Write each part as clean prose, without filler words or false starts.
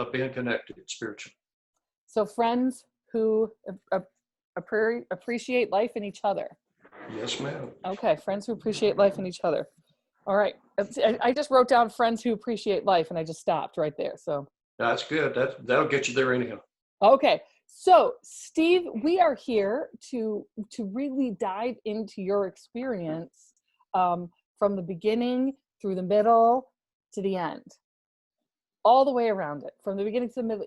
being connected spiritually. So friends who appreciate life in each other. Yes, ma'am. Okay, friends who appreciate life in each other. All right. I just wrote down friends who appreciate life, and I just stopped right there. So That's good. That'll get you there anyhow. okay. So Steve, we are here to really dive into your experience from the beginning through the middle to the end, all the way around it, from the beginning to the middle.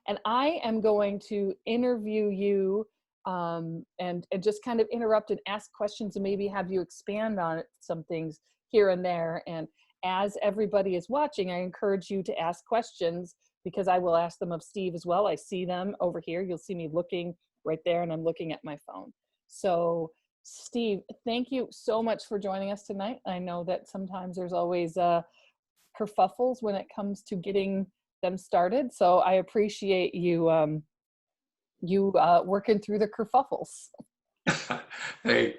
And I am going to interview you and just kind of interrupt and ask questions and maybe have you expand on some things here and there. And as everybody is watching, I encourage you to ask questions, because I will ask them of Steve as well. I see them over here. You'll see me looking right there, and I'm looking at my phone. So Steve, thank you so much for joining us tonight. I know that sometimes there's always kerfuffles when it comes to getting them started. So I appreciate you working through the kerfuffles. Hey,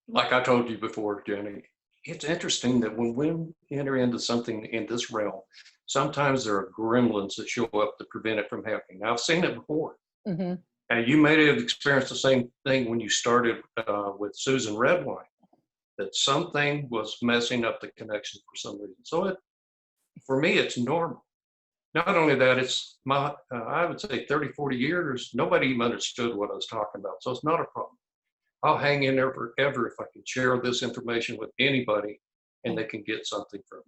like I told you before, Jenny, it's interesting that when we enter into something in this realm, sometimes there are gremlins that show up to prevent it from happening. Now, I've seen it before. Mm-hmm. And you may have experienced the same thing when you started with Susan Redwine, that something was messing up the connection for some reason. So for me, it's normal. Not only that, it's I would say 30, 40 years, nobody even understood what I was talking about. So it's not a problem. I'll hang in there forever if I can share this information with anybody and they can get something from it.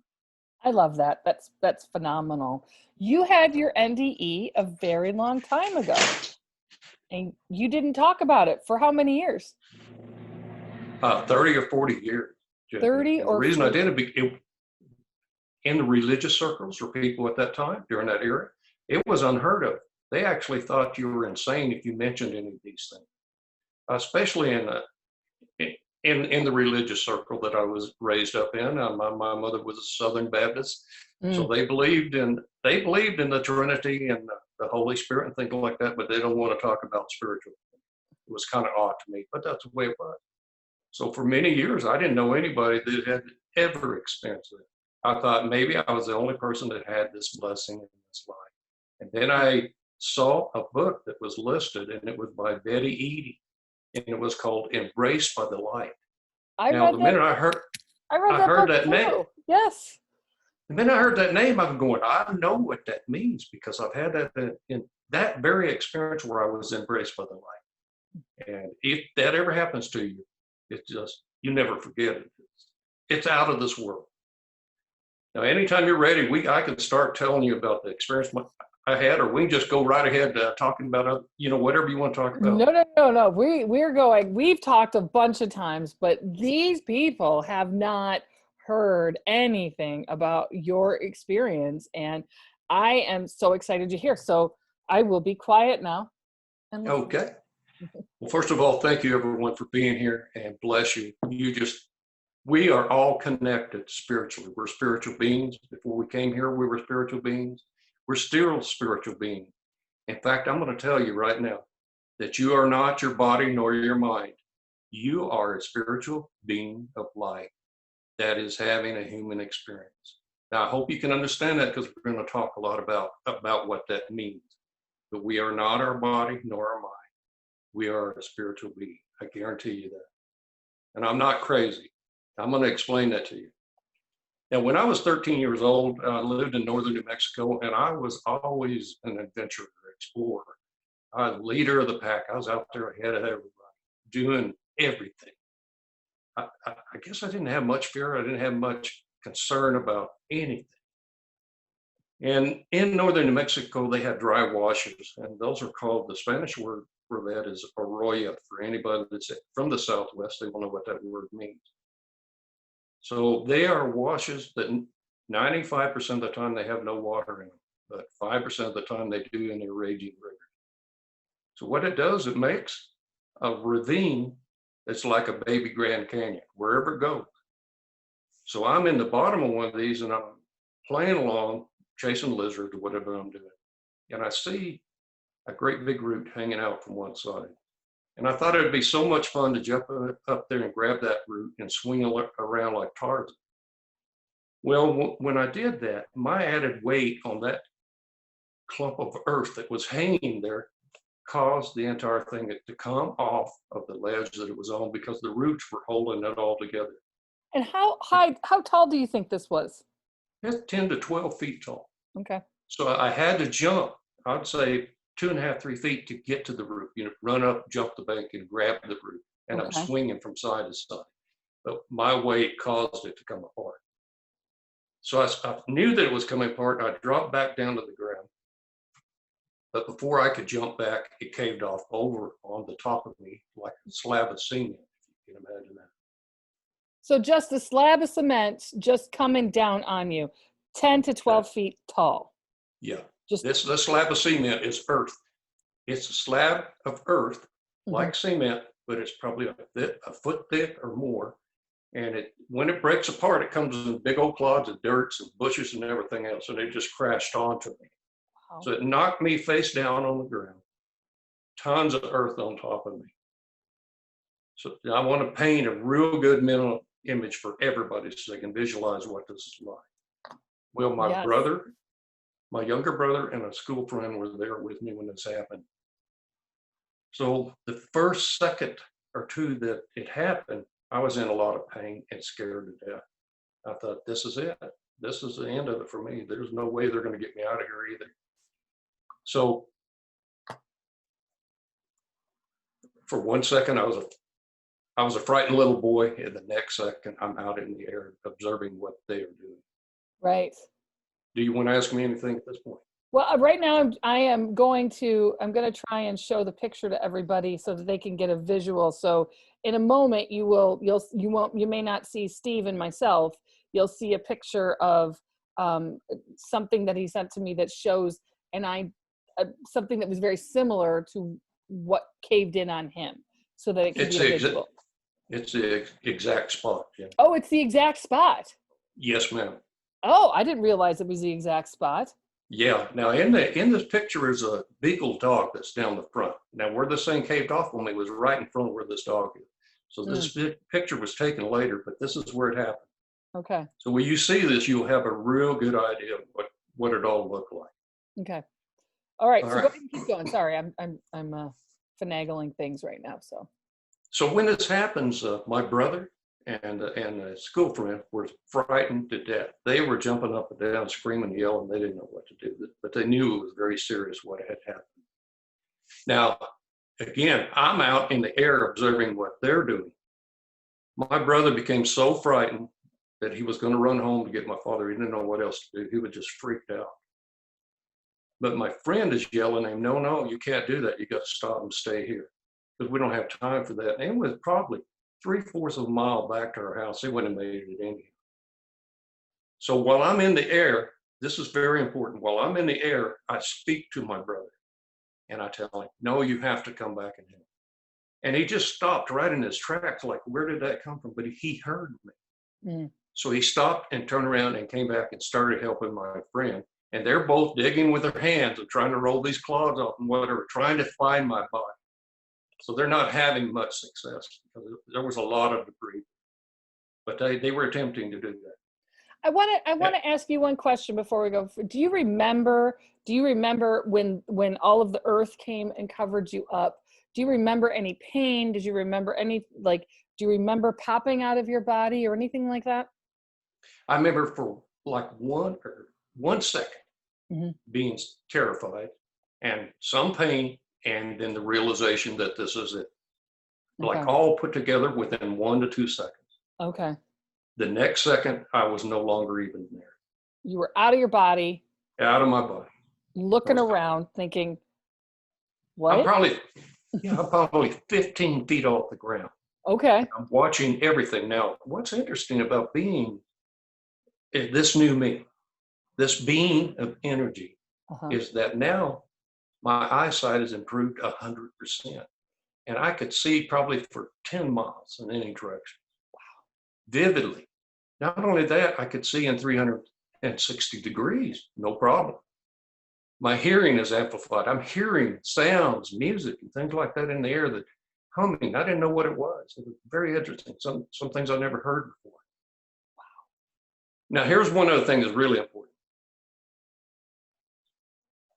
I love that. That's phenomenal. You had your NDE a very long time ago, and you didn't talk about it for how many years? 30 or 40 years. 30 or 40? The reason I did it, in the religious circles or people at that time, during that era, it was unheard of. They actually thought you were insane if you mentioned any of these things, especially in the religious circle that I was raised up in. My mother was a Southern Baptist, so they believed in the Trinity and the Holy Spirit and things like that, but they don't want to talk about spiritual. It was kind of odd to me, but that's the way it was. So for many years, I didn't know anybody that had ever experienced it. I thought maybe I was the only person that had this blessing in this life. And then I saw a book that was listed, and it was by Betty Eady, and it was called Embraced by the Light. I heard that name. Yes. And then I heard that name, I'm going, I know what that means, because I've had that in that very experience where I was embraced by the light. And if that ever happens to you, it's just, you never forget it. It's out of this world. Now, anytime you're ready, I can start telling you about the experience I had, or we can just go right ahead talking about, whatever you want to talk about. No. We've talked a bunch of times, but these people have not heard anything about your experience. And I am so excited to hear. So I will be quiet now. Okay. Well, first of all, thank you everyone for being here, and bless you. We are all connected spiritually. We're spiritual beings. Before we came here, we were spiritual beings. We're still spiritual beings. In fact, I'm going to tell you right now that you are not your body nor your mind. You are a spiritual being of light that is having a human experience. Now, I hope you can understand that, because we're going to talk a lot about what that means. But we are not our body nor our mind. We are a spiritual being. I guarantee you that. And I'm not crazy. I'm going to explain that to you. Now, when I was 13 years old, I lived in northern New Mexico, and I was always an adventurer, explorer. I was leader of the pack. I was out there ahead of everybody, doing everything. I guess I didn't have much fear. I didn't have much concern about anything. And in northern New Mexico, they had dry washes, and those are called, the Spanish word for that is arroyo. For anybody that's from the Southwest, they will know what that word means. So they are washes that 95% of the time they have no water in them, but 5% of the time they do in their raging river. So what it does, it makes a ravine that's like a baby Grand Canyon, wherever it goes. So I'm in the bottom of one of these, and I'm playing along, chasing lizards or whatever I'm doing. And I see a great big root hanging out from one side. And I thought it'd be so much fun to jump up there and grab that root and swing around like Tarzan. Well, when I did that, my added weight on that clump of earth that was hanging there caused the entire thing to come off of the ledge that it was on because the roots were holding it all together. And how tall do you think this was? It's 10 to 12 feet tall. Okay. So I had to jump, I'd say 2.5, 3 feet to get to the root, run up, jump the bank and grab the root. And I'm Okay. swinging from side to side. But my weight caused it to come apart. So I knew that it was coming apart. I dropped back down to the ground. But before I could jump back, it caved off over on the top of me like a slab of cement, if you can imagine that. So just a slab of cement just coming down on you, 10 to 12 feet tall. Yeah. Just This slab of cement is earth. It's a slab of earth, like cement, but it's probably a foot thick or more. And when it breaks apart, it comes in big old clods of dirt and bushes and everything else. And it just crashed onto me. Wow. So it knocked me face down on the ground. Tons of earth on top of me. So I want to paint a real good mental image for everybody so they can visualize what this is like. Well, my brother, my younger brother, and a school friend were there with me when this happened. So the first second or two that it happened, I was in a lot of pain and scared to death. I thought, this is it. This is the end of it for me. There's no way they're going to get me out of here either. So for 1 second, I was a frightened little boy, and the next second, I'm out in the air observing what they are doing. Right. Do you want to ask me anything at this point? Well, right now I'm going to try and show the picture to everybody so that they can get a visual. So in a moment you may not see Steve and myself. You'll see a picture of something that he sent to me that shows something that was very similar to what caved in on him, so that it can be a visual. It's the exact spot. Yeah. Oh, it's the exact spot. Yes, ma'am. Oh, I didn't realize it was the exact spot. Yeah. Now, in this picture is a beagle dog that's down the front. Now, where this thing caved off on me was right in front of where this dog is. So this picture was taken later, but this is where it happened. Okay. So when you see this, you'll have a real good idea of what it all looked like. Okay. All right. So go ahead and keep going. Sorry, I'm finagling things right now. So when this happens, my brother and a school friend were frightened to death. They were jumping up and down, screaming, yelling. They didn't know what to do, but they knew it was very serious what had happened. Now, again, I'm out in the air observing what they're doing. My brother became so frightened that he was going to run home to get my father. He didn't know what else to do. He was just freaked out. But my friend is yelling at him, no, you can't do that. You got to stop and stay here because we don't have time for that. And it was probably 3/4 of a mile back to our house. He wouldn't have made it anyhow. So while I'm in the air, this is very important. While I'm in the air, I speak to my brother and I tell him, no, you have to come back and help. And he just stopped right in his tracks, like, where did that come from? But he heard me. So he stopped and turned around and came back and started helping my friend. And they're both digging with their hands and trying to roll these clods off and whatever, trying to find my body. So they're not having much success because there was a lot of debris. But they were attempting to do that. I want to ask you one question before we go. Do you remember when all of the earth came and covered you up? Do you remember any pain? Did you remember do you remember popping out of your body or anything like that? I remember for like 1 second being terrified and some pain, and then the realization that this is it. Like all put together within 1 to 2 seconds. Okay. The next second, I was no longer even there. You were out of your body. Out of my body. Looking around, thinking, what? I'm probably 15 feet off the ground. Okay. I'm watching everything. Now, what's interesting about being this new me, this being of energy, is that now my eyesight has improved 100%. And I could see probably for 10 miles in any direction. Wow. Vividly. Not only that, I could see in 360 degrees, no problem. My hearing is amplified. I'm hearing sounds, music, and things like that in the air that humming. I didn't know what it was. It was very interesting. Some things I never heard before. Wow. Now, here's one other thing that's really important.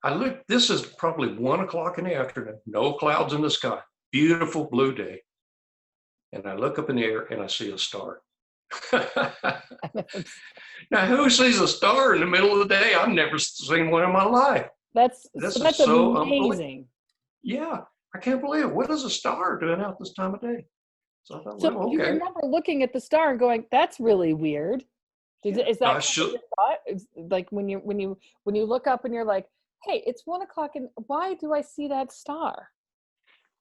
I look, this is probably 1 o'clock in the afternoon, no clouds in the sky, beautiful blue day. And I look up in the air and I see a star. Now, who sees a star in the middle of the day? I've never seen one in my life. That's This is so unbelievable. amazing. Yeah, I can't believe it. What is a star doing out this time of day? So I thought, So well, you okay. remember looking at the star and going, "That's really weird." Is that I kind of should, your thought? It's like when you look up and you're like, "Hey, it's 1 o'clock, and why do I see that star?"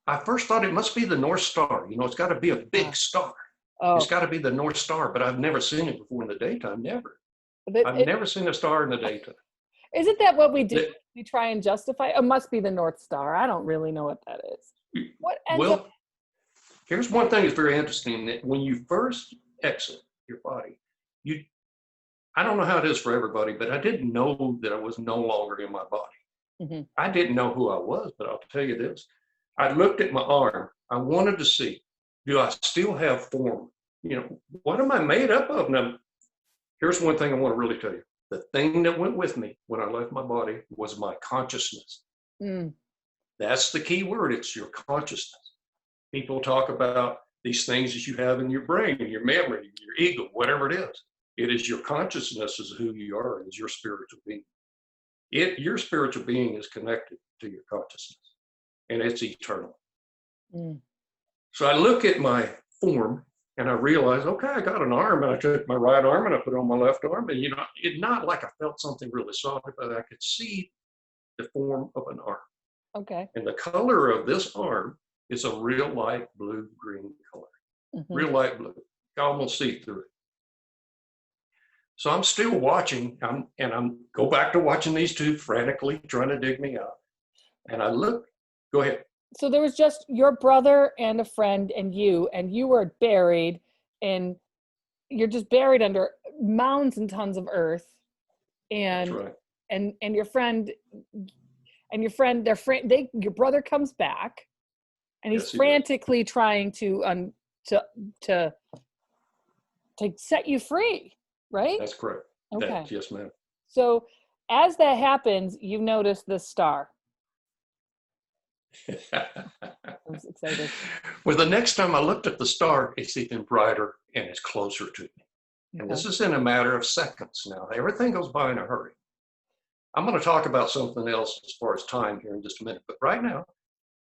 I first thought it must be the North Star. You know, it's got to be a big star. It's Oh, got to be the North Star, but I've never seen it before in the daytime. Never. that I've it never seen a star in the daytime. isn't that what we do? The- We try and justify. It must be the North Star. I don't really know what that is. What ends up? Well, here's one thing that's very interesting, that when you first exit your body, you, I don't know how it is for everybody, but I didn't know that I was no longer in my body. Mhm. I didn't know who I was, but I'll tell you this. I looked at my arm. I wanted to see, do I still have form? You know, what am I made up of? Now, here's one thing I want to really tell you. The thing that went with me when I left my body was my consciousness. Mm. That's the key word. It's your consciousness. People talk about these things that you have in your brain, your memory, your ego, whatever it is. It is your consciousness is who you are, is your spiritual being. Your spiritual being is connected to your consciousness, and it's eternal. Mm. So I look at my form and I realize, okay, I got an arm, and I took my right arm and I put it on my left arm, and it's not like I felt something really soft, but I could see the form of an arm. Okay. And the color of this arm is a real light blue-green color, Mhm. real light blue. You can almost see through it. So I'm still watching, I'm go back to watching these two frantically trying to dig me out. And I look, go ahead. So there was just your brother and a friend and you were buried, and you're just buried under mounds and tons of earth, That's and right. and your friend your brother comes back, and he's Yes, he does. frantically trying to to set you free, right? That's correct. Okay. Yes, ma'am. So as that happens, you notice this star. I was excited. Well, the next time I looked at the star, it's even brighter and it's closer to me. And this Okay. is in a matter of seconds now. Everything goes by in a hurry. I'm going to talk about something else as far as time here in just a minute. But right now,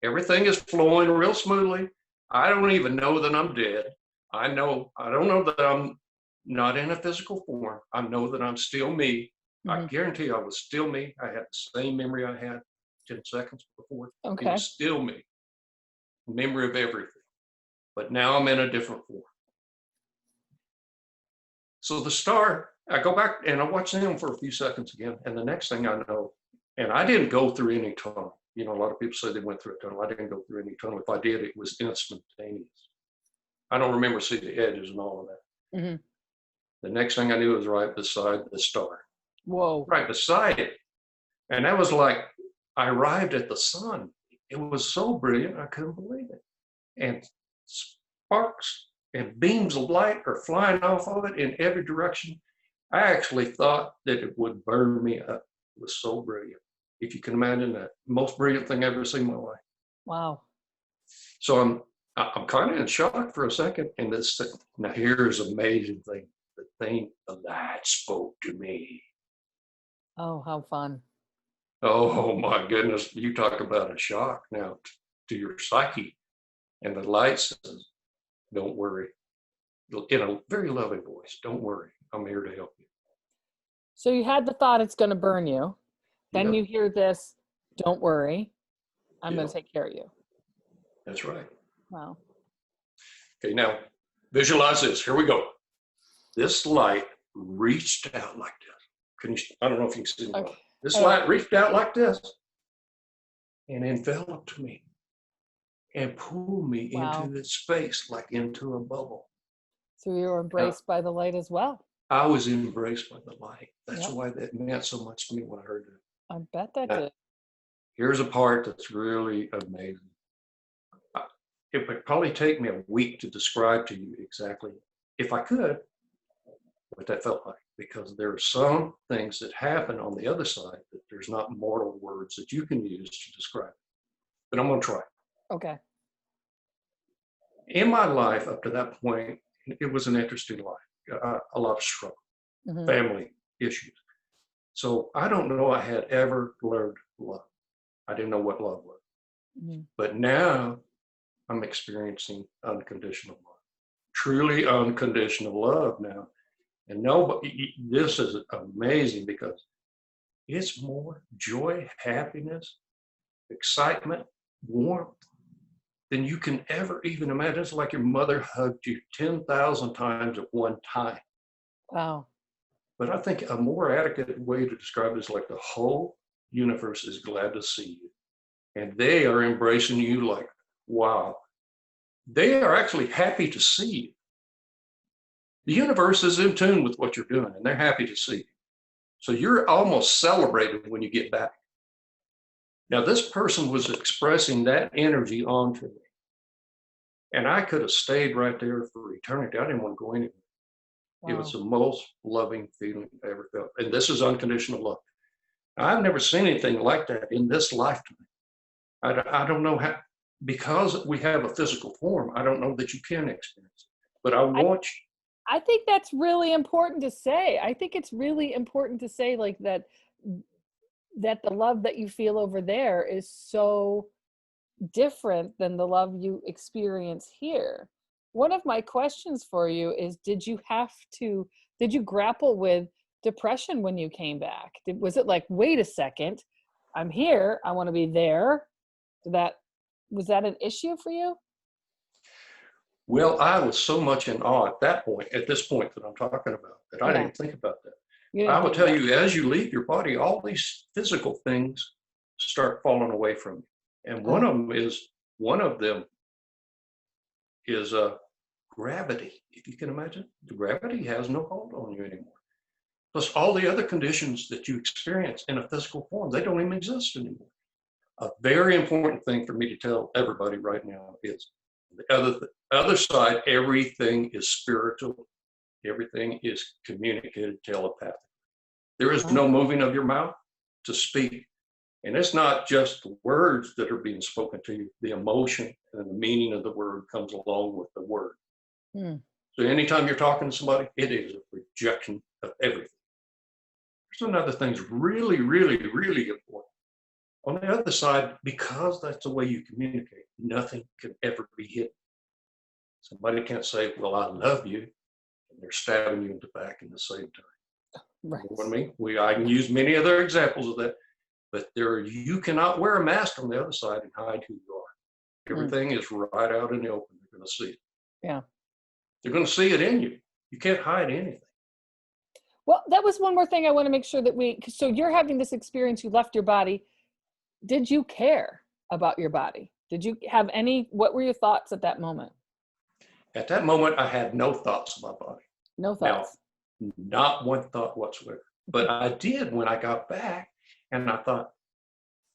everything is flowing real smoothly. I don't even know that I'm dead. I don't know that I'm not in a physical form. I know that I'm still me. I Mhm. guarantee I was still me. I had the same memory I had 10 seconds before. It Okay. was still me. Memory of everything. But now I'm in a different form. So the star, I go back and I watch them for a few seconds again. And the next thing I know, and I didn't go through any tunnel. You know, a lot of people say they went through a tunnel. I didn't go through any tunnel. If I did, it was instantaneous. I don't remember seeing the edges and all of that. Hmm. The next thing I knew was right beside the star, Whoa. right beside it. And that was like, I arrived at the sun. It was so brilliant, I couldn't believe it. And sparks and beams of light are flying off of it in every direction. I actually thought that it would burn me up. It was so brilliant. If you can imagine that, most brilliant thing I've ever seen in my life. Wow. So I'm kind of in shock for a second. And now here's an amazing thing. The light spoke to me. Oh, how fun. Oh my goodness. You talk about a shock now to your psyche. And the light says, don't worry. In a very loving voice, don't worry. I'm here to help you. So you had the thought it's going to burn you. Then Yep. you hear this, don't worry, I'm going Yep. to take care of you. That's right. Wow. Okay, now visualize this. Here we go. This light reached out like this. I don't know if you can see Okay. This light reached out like this and enveloped me and pulled me Wow. into its space, like into a bubble. So you were embraced by the light as well. I was embraced by the light. That's Yep. why that meant so much to me when I heard that. I bet that Now, did. here's a part that's really amazing. It would probably take me a week to describe to you exactly, if I could, what that felt like. because there are some things that happen on the other side that there's not mortal words that you can use to describe. But I'm going to try. Okay. In my life up to that point, it was an interesting life, a lot of struggle, Mm-hmm. family issues. So I don't know I had ever learned love. I didn't know what love was. Mm-hmm. But now I'm experiencing unconditional love, truly unconditional love now. And nobody, this is amazing because it's more joy, happiness, excitement, warmth than you can ever even imagine. It's like your mother hugged you 10,000 times at one time. Wow. But I think a more adequate way to describe it is like the whole universe is glad to see you. And they are embracing you like, wow. They are actually happy to see you. The universe is in tune with what you're doing, and they're happy to see you. So you're almost celebrated when you get back. Now, this person was expressing that energy onto me. And I could have stayed right there for eternity. I didn't want to go anywhere. Wow. It was the most loving feeling I ever felt. And this is unconditional love. I've never seen anything like that in this lifetime. I don't know how, because we have a physical form, I don't know that you can experience it. But I want you. I think that's really important to say. I think it's really important to say like that the love that you feel over there is so different than the love you experience here. One of my questions for you is, did you grapple with depression when you came back? Was it like, wait a second, I'm here, I want to be there? Was that an issue for you? Well, I was so much in awe at this point that I'm talking about, that I didn't even think about that. I will tell you, as you leave your body, all these physical things start falling away from you. And one of them is gravity. If you can imagine, the gravity has no hold on you anymore. Plus all the other conditions that you experience in a physical form, they don't even exist anymore. A very important thing for me to tell everybody right now is the other side, everything is spiritual. Everything is communicated telepathically. There is no moving of your mouth to speak. And it's not just the words that are being spoken to you, the emotion and the meaning of the word comes along with the word. So anytime you're talking to somebody, it is a projection of everything. There's another thing that's really, really, really important. On the other side, because that's the way you communicate, nothing can ever be hidden. Somebody can't say, well, I love you, and they're stabbing you in the back at the same time. Right. You know what I mean? I can use many other examples of that, but you cannot wear a mask on the other side and hide who you are. Everything is right out in the open. They're going to see it. Yeah. They're going to see it in you. You can't hide anything. Well, that was one more thing I want to make sure that so you're having this experience, you left your body. Did you care about your body? Did you have what were your thoughts at that moment? At that moment, I had no thoughts of my body. No thoughts. Now, not one thought whatsoever. But I did when I got back, and I thought,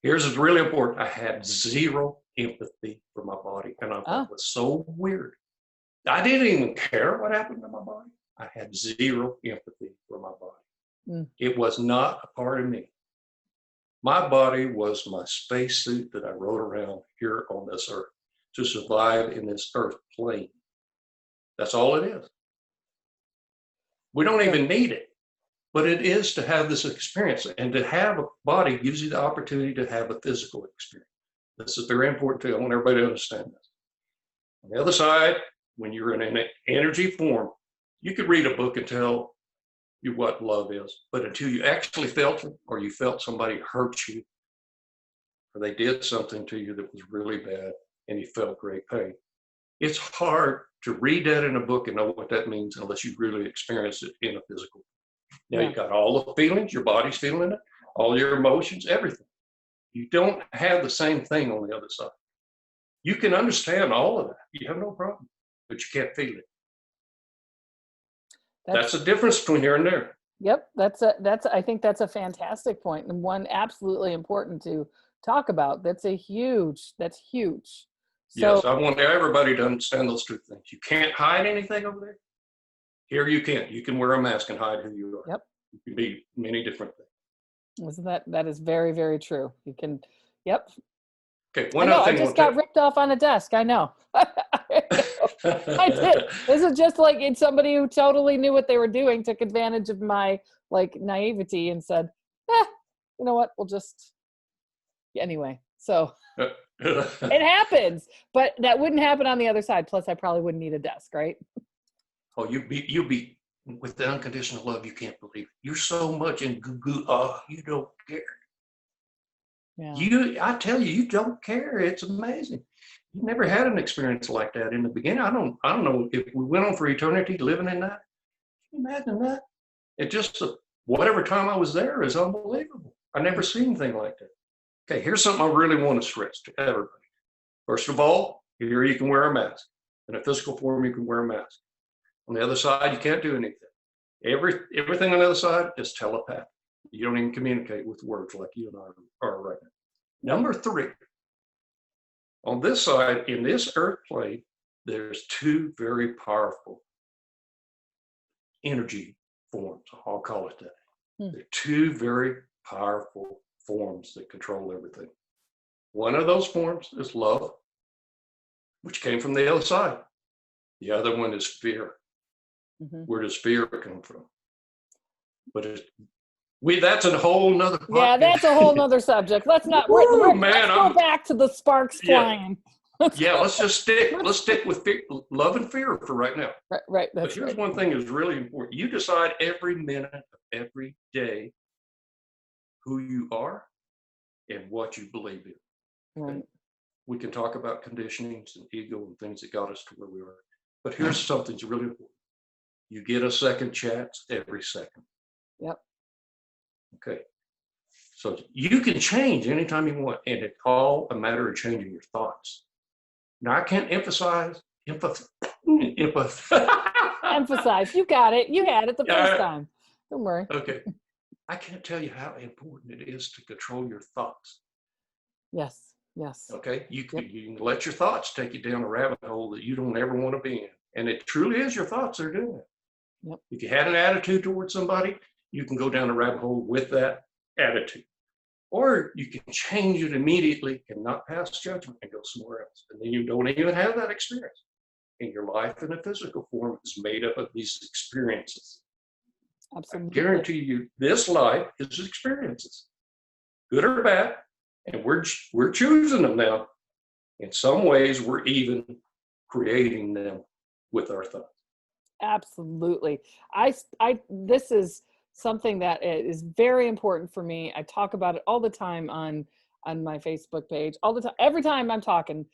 here's really important. I had zero empathy for my body, and I thought it was so weird. I didn't even care what happened to my body. I had zero empathy for my body. It was not a part of me. My body was my spacesuit that I rode around here on this earth to survive in this earth plane. That's all it is. We don't even need it, but it is to have this experience, and to have a body gives you the opportunity to have a physical experience. This is very important too. I want everybody to understand this. On the other side, when you're in an energy form, you could read a book and tell you what love is, but until you actually felt it, or you felt somebody hurt you, or they did something to you that was really bad, and you felt great pain, it's hard to read that in a book and know what that means unless you really experience it in a physical. Now you got all the feelings, your body's feeling it, all your emotions, everything. You don't have the same thing on the other side. You can understand all of that. You have no problem, but you can't feel it. That's the difference between here and there. Yep, I think that's a fantastic point, and one absolutely important to talk about. That's huge. So, yes, I want everybody to understand those two things. You can't hide anything over there. Here you can. You can wear a mask and hide who you are. Yep. You can be many different things. Isn't that is very, very true. You can, yep. Okay, I one know, other I thing. just got ripped off on a desk. I know. I did. This is just like it's somebody who totally knew what they were doing, took advantage of my like naivety and said, you know what, we'll just, anyway. So it happens, but that wouldn't happen on the other side. Plus I probably wouldn't need a desk, right? Oh, you'll be with the unconditional love. You can't believe it. You're so much in goo. Oh, you don't care. Yeah. I tell you, you don't care. It's amazing. You never had an experience like that in the beginning. I don't know if we went on for eternity living in that. Can you imagine that? It just whatever time I was there is unbelievable. I never seen anything like that. Okay, here's something I really want to stress to everybody. First of all, here you can wear a mask. In a physical form, you can wear a mask. On the other side, you can't do anything. Everything on the other side is telepathic. You don't even communicate with words like you and I are right now. Number 3, on this side, in this earth plane, there's 2 very powerful energy forms. I'll call it that. There are 2 very powerful forms that control everything. One of those forms is love, which came from the other side. The other one is fear. Where does fear come from? But that's a whole nother podcast. Yeah, that's a whole nother subject. Let's not. Let's go back to the sparks flying. Let's stick with fear, love and fear for right now. Right. But here's one thing that's really important. You decide every minute of every day who you are and what you believe in. Right. We can talk about conditionings and ego and things that got us to where we are. But here's something that's really important. You get a second chance every second. Yep. Okay. So you can change anytime you want, and it's all a matter of changing your thoughts. Now, I can't emphasize. Emphasize. You got it. You had it the first time. Don't worry. Okay. I can't tell you how important it is to control your thoughts. Yes. Okay. You can let your thoughts take you down a rabbit hole that you don't ever want to be in. And it truly is your thoughts that are doing it. Yep. If you had an attitude towards somebody, you can go down a rabbit hole with that attitude. Or you can change it immediately and not pass judgment and go somewhere else. And then you don't even have that experience. And your life in a physical form is made up of these experiences. Absolutely. I guarantee you, this life is experiences, good or bad, and we're choosing them now. In some ways, we're even creating them with our thoughts. Absolutely. This is something that is very important for me. I talk about it all the time on my Facebook page, all the time. Every time I'm talking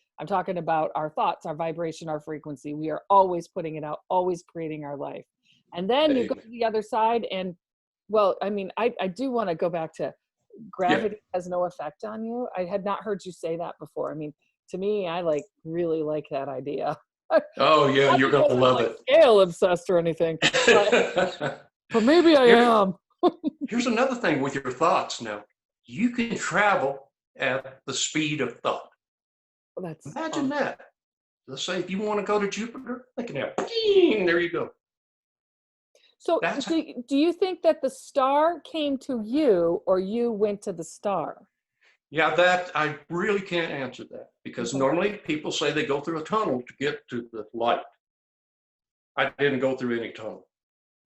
about our thoughts, our vibration, our frequency. We are always putting it out, always creating our life. And then you go to the other side and, well, I mean, I do want to go back to gravity has no effect on you. I had not heard you say that before. I mean, to me, I really like that idea. Oh yeah, you're going to love it. Scale obsessed or anything. But maybe I am. Here's another thing with your thoughts now. You can travel at the speed of thought. Well, Imagine that. Let's say if you want to go to Jupiter, think of that. There you go. So do you think that the star came to you or you went to the star? Yeah, that I really can't answer that because normally people say they go through a tunnel to get to the light. I didn't go through any tunnel.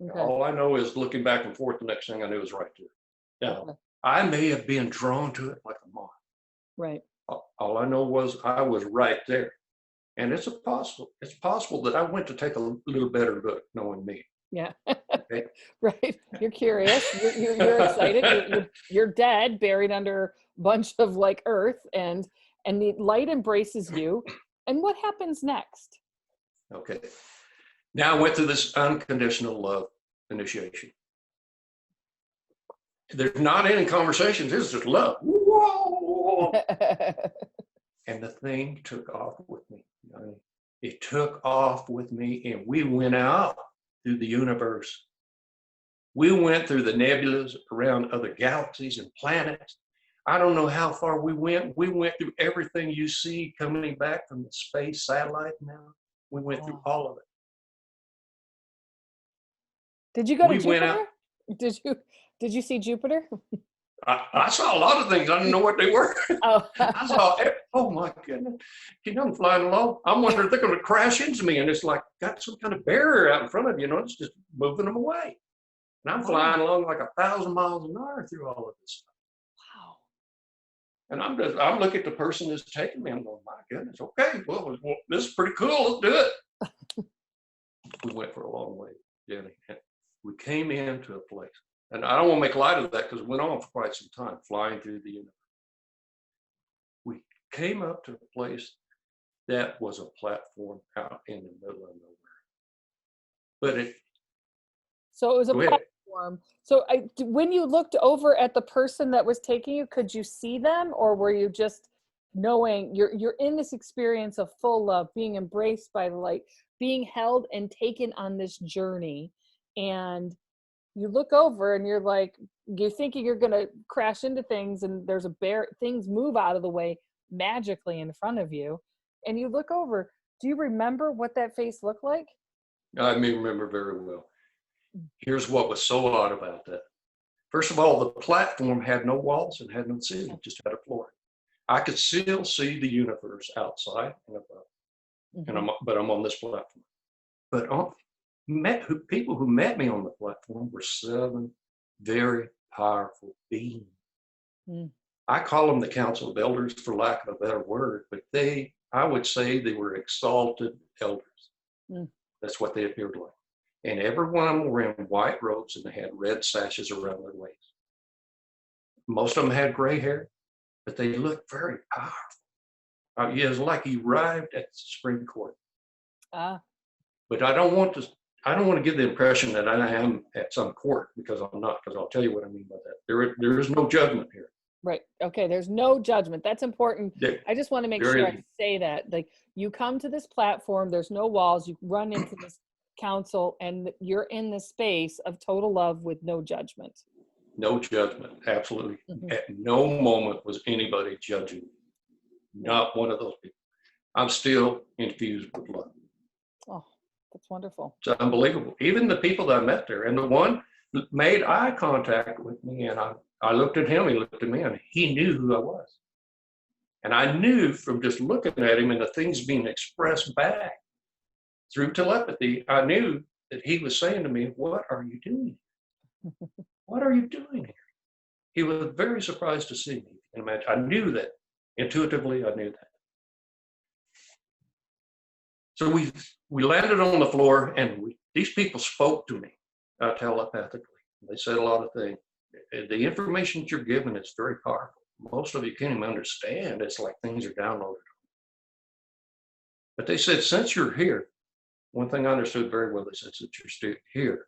Okay. All I know is looking back and forth, the next thing I knew was right there. Now, I may have been drawn to it like a moth. Right. All I know was I was right there. And it's possible that I went to take a little better look knowing me. Yeah. Okay. Right. You're curious. You're excited. You're dead, buried under a bunch of like earth, and the light embraces you. And what happens next? Okay. Now I went through this unconditional love initiation. There's not any conversations. It's just love. Whoa! And the thing took off with me. It took off with me, and we went out through the universe. We went through the nebulas around other galaxies and planets. I don't know how far we went. We went through everything you see coming back from the space satellite now. We went through all of it. Did you go to We went out. Jupiter? Did you see Jupiter? I saw a lot of things. I didn't know what they were. Oh, I saw, oh my goodness. You know, I'm flying along. I'm wondering if they're going to crash into me. And it's like got some kind of barrier out in front of you. You know, it's just moving them away. And I'm flying along like 1,000 miles an hour through all of this stuff. wow. And I'm looking at the person that's taking me. I'm going, my goodness, okay, well, this is pretty cool. Let's do it. We went for a long way, Jenny. And we came into a place. And I don't want to make light of that because it went on for quite some time, flying through the universe. We came up to a place that was a platform out in the middle of nowhere. But So it was a go ahead. platform. So when you looked over at the person that was taking you, could you see them, or were you just knowing you're in this experience of full love, being embraced by the light, being held and taken on this journey, and you look over and you're like, you're thinking you're going to crash into things, and there's things move out of the way magically in front of you, and you look over. Do you remember what that face looked like? I remember very well. Here's what was so odd about that. First of all, the platform had no walls and had no ceiling, just had a floor. I could still see the universe outside and above, but I'm on this platform. But people who met me on the platform were 7 very powerful beings. Mm. I call them the Council of Elders, for lack of a better word, but I would say they were exalted elders. Mm. That's what they appeared like. And every one of them were in white robes and they had red sashes around their waist. Most of them had gray hair, but they looked very powerful. It was like he arrived at the Supreme Court. But I don't want to give the impression that I am at some court, because I'm not, because I'll tell you what I mean by that. There is no judgment here. Right. Okay. There's no judgment. That's important. I just want to make sure I say that. Like, you come to this platform, there's no walls, you run into this council, and you're in the space of total love with no judgment. No judgment. Absolutely. Mm-hmm. At no moment was anybody judging me. Not one of those people. I'm still infused with love. Oh, that's wonderful. It's unbelievable. Even the people that I met there, and the one made eye contact with me, and I looked at him, he looked at me, and he knew who I was. And I knew from just looking at him and the things being expressed back through telepathy, I knew that he was saying to me, what are you doing? What are you doing here? He was very surprised to see me. And imagine, I knew that. Intuitively, I knew that. So we landed on the floor, and these people spoke to me telepathically. They said a lot of things. The information that you're given is very powerful. Most of you can't even understand. It's like things are downloaded. But they said, since you're here, one thing I understood very well, they said, since you're still here,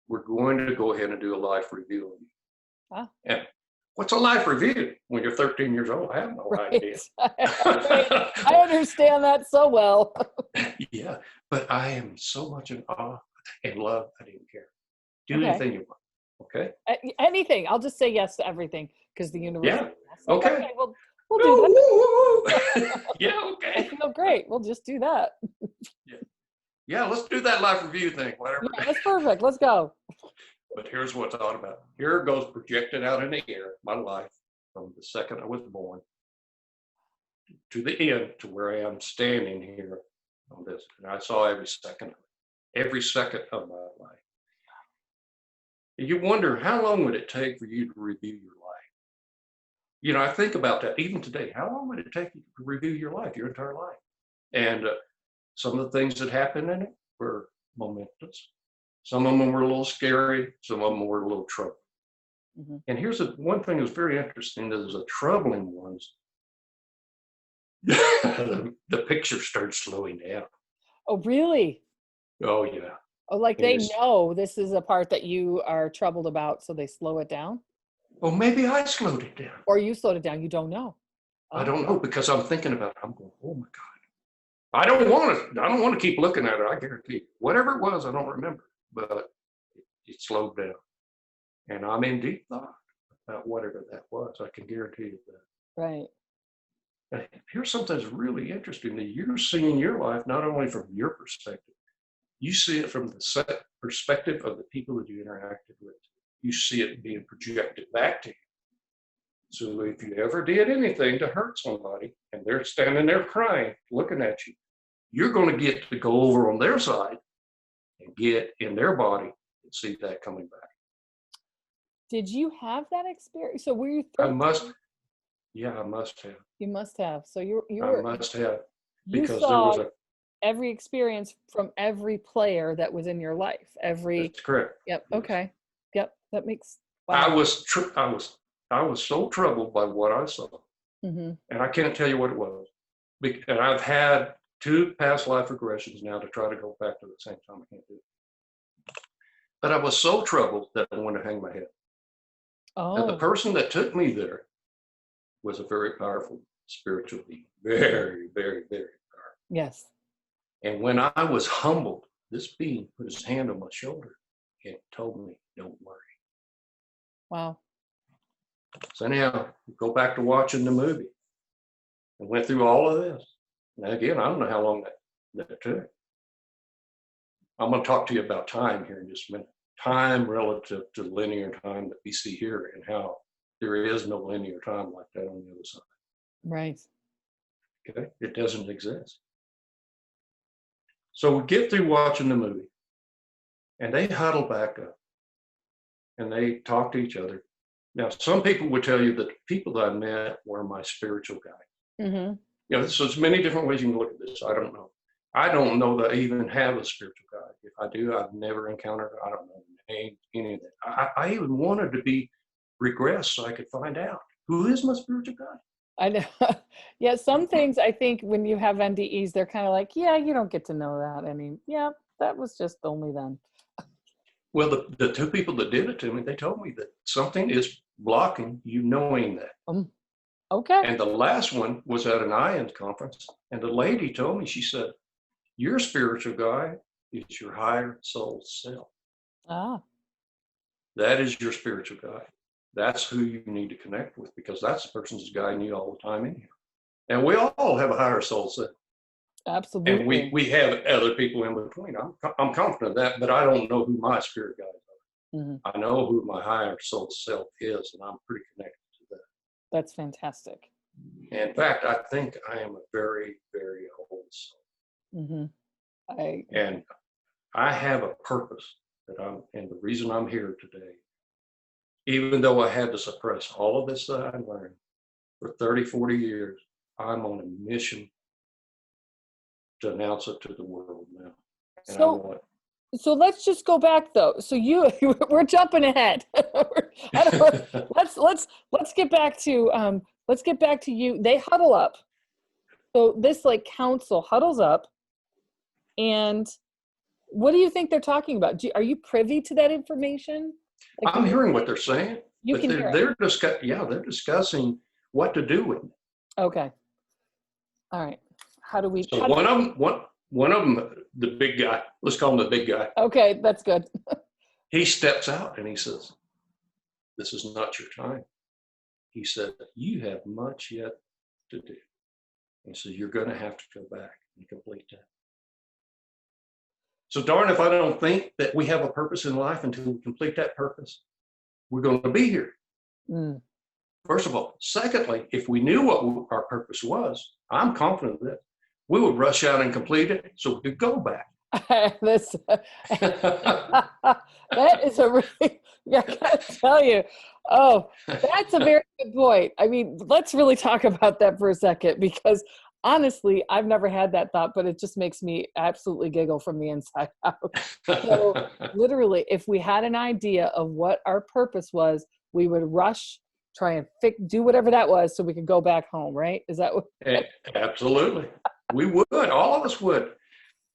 we're going to go ahead and do a life review on you. Huh? And what's a life review when you're 13 years old? I have no idea. Right. I understand that so well. Yeah, but I am so much in awe and love, I didn't care. Do anything you want. Okay. Anything. I'll just say yes to everything, because the universe. Yeah. Okay. Okay. We'll do that. Yeah. Okay. I feel great. We'll just do that. Yeah. Yeah. Let's do that life review thing. Whatever. Yeah, that's perfect. Let's go. But here's what's odd about it. Here it goes, projected out in the air, my life from the second I was born to the end, to where I am standing here on this. And I saw every second of my life. You wonder, how long would it take for you to review your life? You know, I think about that even today. How long would it take you to review your life, your entire life? And some of the things that happened in it were momentous. Some of them were a little scary. Some of them were a little troubling. Mm-hmm. And here's one thing that was very interesting. There's the troubling ones. The picture started slowing down. Oh, really? Oh, yeah. Oh, like they know this is a part that you are troubled about, so they slow it down? Oh, maybe I slowed it down. Or you slowed it down. You don't know. Oh. I don't know, because I'm thinking about it. I'm going, oh my God. I don't want to keep looking at it. I guarantee you. Whatever it was, I don't remember, but it slowed down. And I'm in deep thought about whatever that was. I can guarantee you that. Right. Here's something that's really interesting, that you're seeing your life not only from your perspective, you see it from the perspective of the people that you interacted with. You see it being projected back to you. So if you ever did anything to hurt somebody and they're standing there crying, looking at you, you're going to get to go over on their side and get in their body and see that coming back. Did you have that experience? So were you 13? I must have. You must have. So you I were, must have. you Because there saw was a, every experience from every player that was in your life. that's correct. Yep. Yes. Okay. Yep. That makes, I wow. was so troubled by what I saw. Mm-hmm. And I can't tell you what it was. And I've had 2 past life regressions now to try to go back to the same time. I can't do it. But I was so troubled that I wanted to hang my head. And the Oh, person that took me there was a very powerful spiritual being. Very, very, very powerful. yes. And when I was humbled, this being put his hand on my shoulder and told me, don't worry. Wow. So anyhow, go back to watching the movie and went through all of this. Now again, I don't know how long that took. I'm going to talk to you about time here in just a minute. Time relative to linear time that we see here, and how there is no linear time like that on the other side. Right. Okay, it doesn't exist. So we get through watching the movie, and they huddle back up, and they talk to each other. Now, some people would tell you that the people that I met were my spiritual guide. Mm-hmm. You know, so there's many different ways you can look at this. I don't know. I don't know that I even have a spiritual guide. If I do, I've never encountered it. I don't know the name, any of that. I even wanted to be regressed so I could find out who is my spiritual guide. I know. Yeah, some things I think when you have NDEs, they're kind of like, yeah, you don't get to know that. I mean, yeah, that was just only then. Well, the 2 people that did it to me, they told me that something is blocking you knowing that. Okay. And the last one was at an IAND conference, and the lady told me, she said, your spiritual guide is your higher soul self. Ah. That is your spiritual guide. That's who you need to connect with, because that's the person who's guiding you all the time in here. And we all have a higher soul self. Absolutely. And we have other people in between. I'm confident of that, but I don't know who my spirit guides are. Mm-hmm. I know who my higher soul self is, and I'm pretty connected to that. That's fantastic. In fact, I think I am a very, very old soul. Mm-hmm. And I have a purpose and the reason I'm here today, even though I had to suppress all of this that I learned for 30, 40 years, I'm on a mission to announce it to the world now. And so let's just go back though. So we're jumping ahead. Let's get back to you. They huddle up. So this like council huddles up, and what do you think they're talking about? Are you privy to that information? Like, I'm hearing what they're saying. You but can hear it. They're discussing what to do with it. Okay. All right. How do we? So one of them, the big guy. Let's call him the big guy. Okay, that's good. He steps out and he says, "This is not your time." He said, "You have much yet to do." He said, "You're going to have to go back and complete that." So darn if I don't think that we have a purpose in life until we complete that purpose, we're going to be here. Mm. First of all. Secondly, if we knew what our purpose was, I'm confident that we would rush out and complete it so we could go back. That is a really, yeah, I gotta tell you. Oh, that's a very good point. I mean, let's really talk about that for a second, because honestly, I've never had that thought, but it just makes me absolutely giggle from the inside out. So literally, if we had an idea of what our purpose was, we would rush, try and do whatever that was so we could go back home, right? Is that what? Absolutely. We would. All of us would.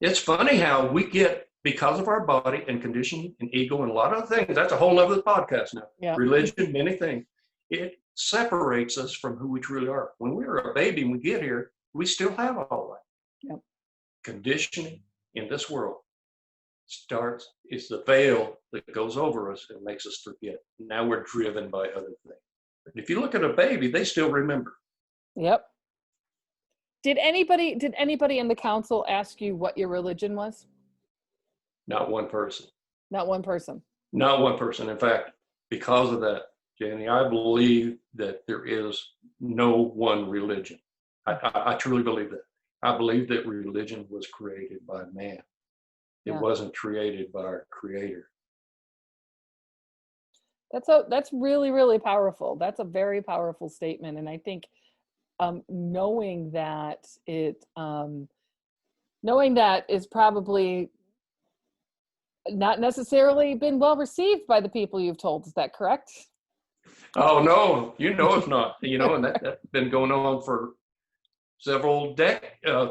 It's funny how we get, because of our body and conditioning and ego and a lot of things, that's a whole other podcast now. Yeah. Religion, many things. It separates us from who we truly are. When we're a baby and we get here, we still have all that. Yep. Conditioning in this world it's the veil that goes over us and makes us forget. Now we're driven by other things. But if you look at a baby, they still remember. Yep. Did anybody in the council ask you what your religion was? Not one person. Not one person. Not one person. In fact, because of that, Jenny, I believe that there is no one religion. I truly believe that. I believe that religion was created by man. It Yeah. wasn't created by our creator. That's really, really powerful. That's a very powerful statement. And I think knowing that is probably not necessarily been well received by the people you've told. Is that correct? Oh no, it's not. And that's been going on for several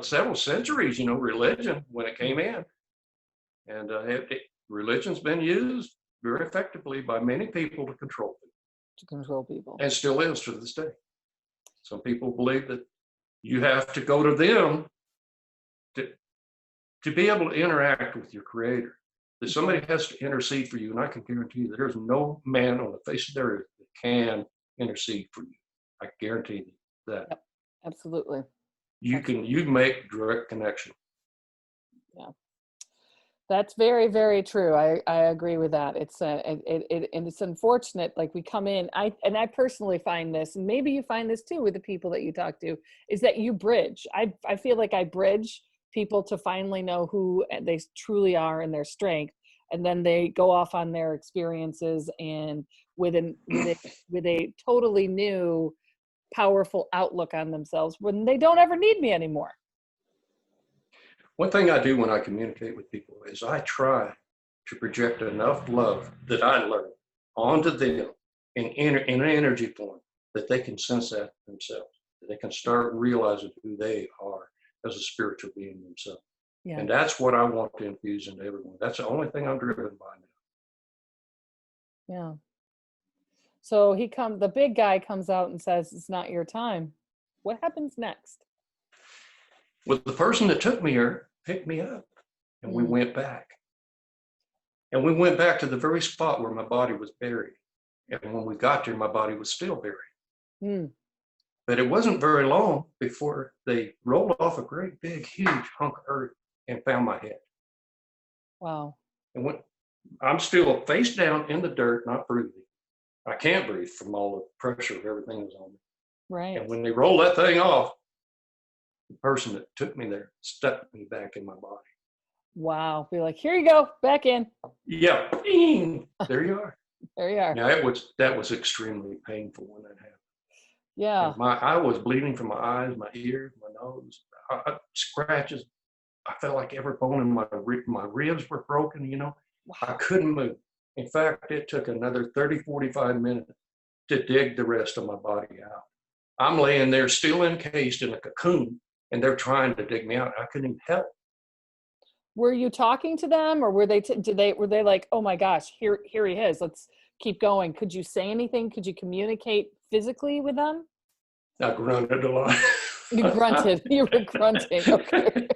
centuries. Religion when it came in, and religion's been used very effectively by many people to control people. To control people, and still is to this day. Some people believe that you have to go to them to be able to interact with your creator. That somebody has to intercede for you, and I can guarantee you that there's no man on the face of the earth that can intercede for you. I guarantee you that. Yep, absolutely. You make direct connection. Yeah, that's very, very true. I agree with that. It's and it's unfortunate. Like we come in, I personally find this, and maybe you find this too with the people that you talk to, is that you bridge. I feel like I bridge people to finally know who they truly are and their strength, and then they go off on their experiences and with a totally new, powerful outlook on themselves when they don't ever need me anymore. One thing I do when I communicate with people is I try to project enough love that I learn onto them in an energy form that they can sense that themselves, that they can start realizing who they are as a spiritual being themselves. Yeah. And that's what I want to infuse into everyone. That's the only thing I'm driven by now. Yeah. So the big guy comes out and says, it's not your time. What happens next? Well, the person that took me here picked me up, and we went back. And we went back to the very spot where my body was buried. And when we got there, my body was still buried. But it wasn't very long before they rolled off a great big, huge hunk of earth and found my head. Wow. And when I'm still face down in the dirt, not breathing. I can't breathe from all the pressure of everything that's on me. Right. And when they rolled that thing off, the person that took me there stuck me back in my body. Wow. Be like, here you go, back in. Yeah. There you are. There you are. Now that was extremely painful when that happened. Yeah. I was bleeding from my eyes, my ears, my nose, scratches. I felt like every bone in my ribs were broken, Wow. I couldn't move. In fact, it took another 30, 45 minutes to dig the rest of my body out. I'm laying there still encased in a cocoon, and they're trying to dig me out. I couldn't even help. Were you talking to them, or were they like, oh my gosh, here he is, let's keep going? Could you say anything? Could you communicate physically with them? I grunted a lot. You grunted. You were grunting. Okay.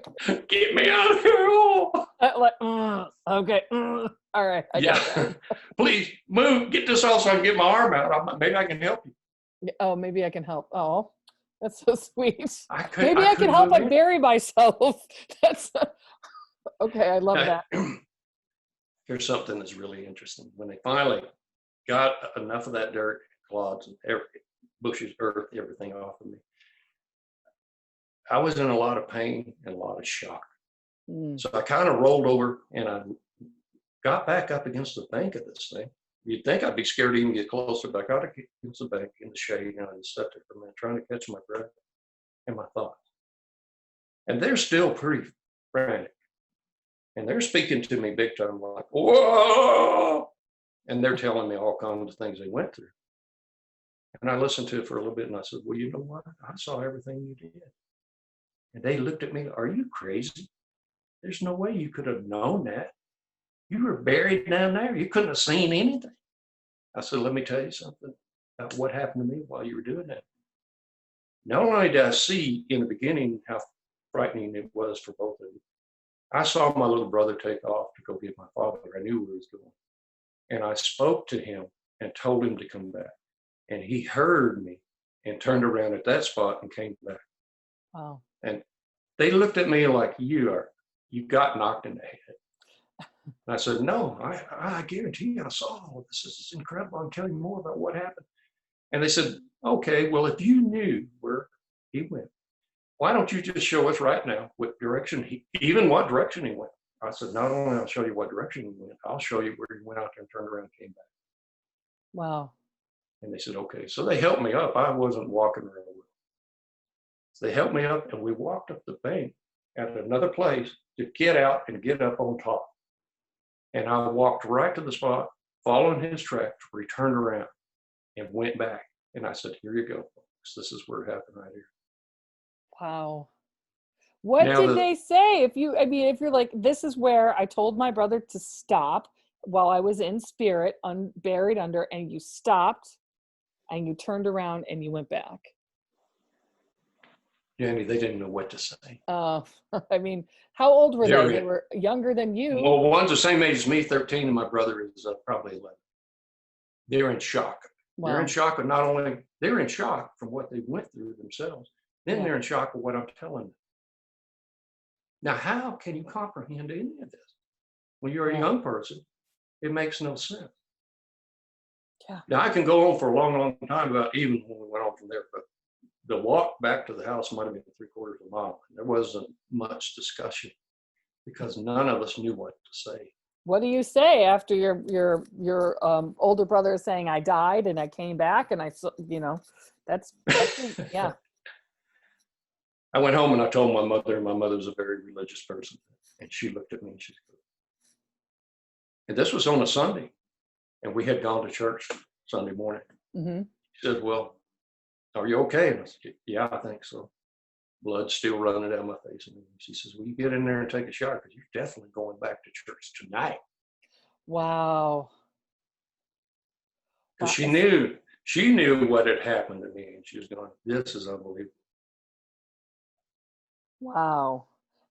Get me out of here. Okay. All right. I got that. Please move. Get this off so I can get my arm out. Maybe I can help you. Oh, maybe I can help. Oh, that's so sweet. Maybe I can help. I bury myself. That's okay. I love that. Here's something that's really interesting. When they finally got enough of that dirt, clods, and bushes, earth, everything off of me, I was in a lot of pain and a lot of shock. So I kind of rolled over and I got back up against the bank of this thing. You'd think I'd be scared to even get closer, but I got against the bank in the shade, and I just sat there for a minute trying to catch my breath and my thoughts. And they're still pretty frantic. And they're speaking to me big time, like, whoa! And they're telling me all kinds of things they went through. And I listened to it for a little bit, and I said, well, you know what? I saw everything you did. And they looked at me, are you crazy? There's no way you could have known that. You were buried down there. You couldn't have seen anything. I said, let me tell you something about what happened to me while you were doing that. Not only did I see in the beginning how frightening it was for both of you, I saw my little brother take off to go get my father. I knew where he was going. And I spoke to him and told him to come back. And he heard me and turned around at that spot and came back. Wow. And they looked at me like, you got knocked in the head. And I said, no, I guarantee you I saw all of this. This is incredible. I'm telling you more about what happened. And they said, okay, well, if you knew where he went, why don't you just show us right now what direction even what direction he went? I said, not only I'll show you what direction he went, I'll show you where he went out there and turned around and came back. Wow. And they said, okay. So they helped me up. I wasn't walking around well. So they helped me up, and we walked up the bank at another place to get out and get up on top. And I walked right to the spot, following his tracks, returned around, and went back. And I said, here you go, folks. This is where it happened right here. Wow. What Now, did they say? If you're like, this is where I told my brother to stop while I was in spirit, buried under, and you stopped and you turned around and you went back. Jenny, they didn't know what to say. I mean, how old were they? They in- were younger than you. Well, one's the same age as me, 13, and my brother is probably 11. They're in shock. Wow. They're in shock, but not only, they're in shock from what they went through themselves, then Yeah. they're in shock of what I'm telling them. Now, how can you comprehend any of this? When you're a Yeah. young person, it makes no sense. Yeah. Now, I can go on for a long, long time about even when we went on from there, but the walk back to the house might have been 3/4 of a mile. There wasn't much discussion because none of us knew what to say. What do you say after your older brother is saying, I died and I came back and I saw, that's yeah. I went home and I told my mother, and my mother's a very religious person. And she looked at me and she said, and this was on a Sunday, and we had gone to church Sunday morning. Mm-hmm. She said, well, are you okay? And I said, yeah, I think so. Blood's still running down my face. And she says, well, you get in there and take a shower because you're definitely going back to church tonight. Wow. Because Wow. she knew what had happened to me. And she was going, this is unbelievable. Wow.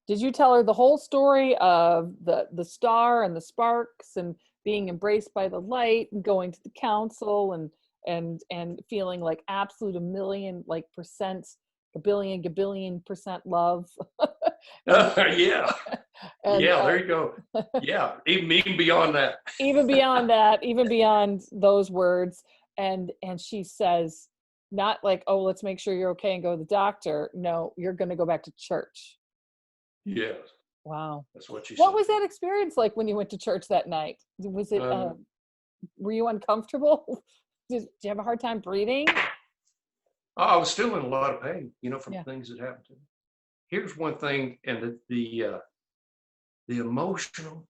Did you tell her the whole story of the star and the sparks and being embraced by the light and going to the council and feeling like absolute a million percent, a billion percent love? Yeah. And Yeah, there you go. Yeah, even beyond that. even beyond that, even beyond those words. And she says, not like, oh, let's make sure you're okay and go to the doctor. No, you're going to go back to church. Yes, Wow. that's what she What said. was that experience like when you went to church that night? Was it, were you uncomfortable? Did you have a hard time breathing? I was still in a lot of pain, from Yeah. things that happened to me. Here's one thing, and the emotional,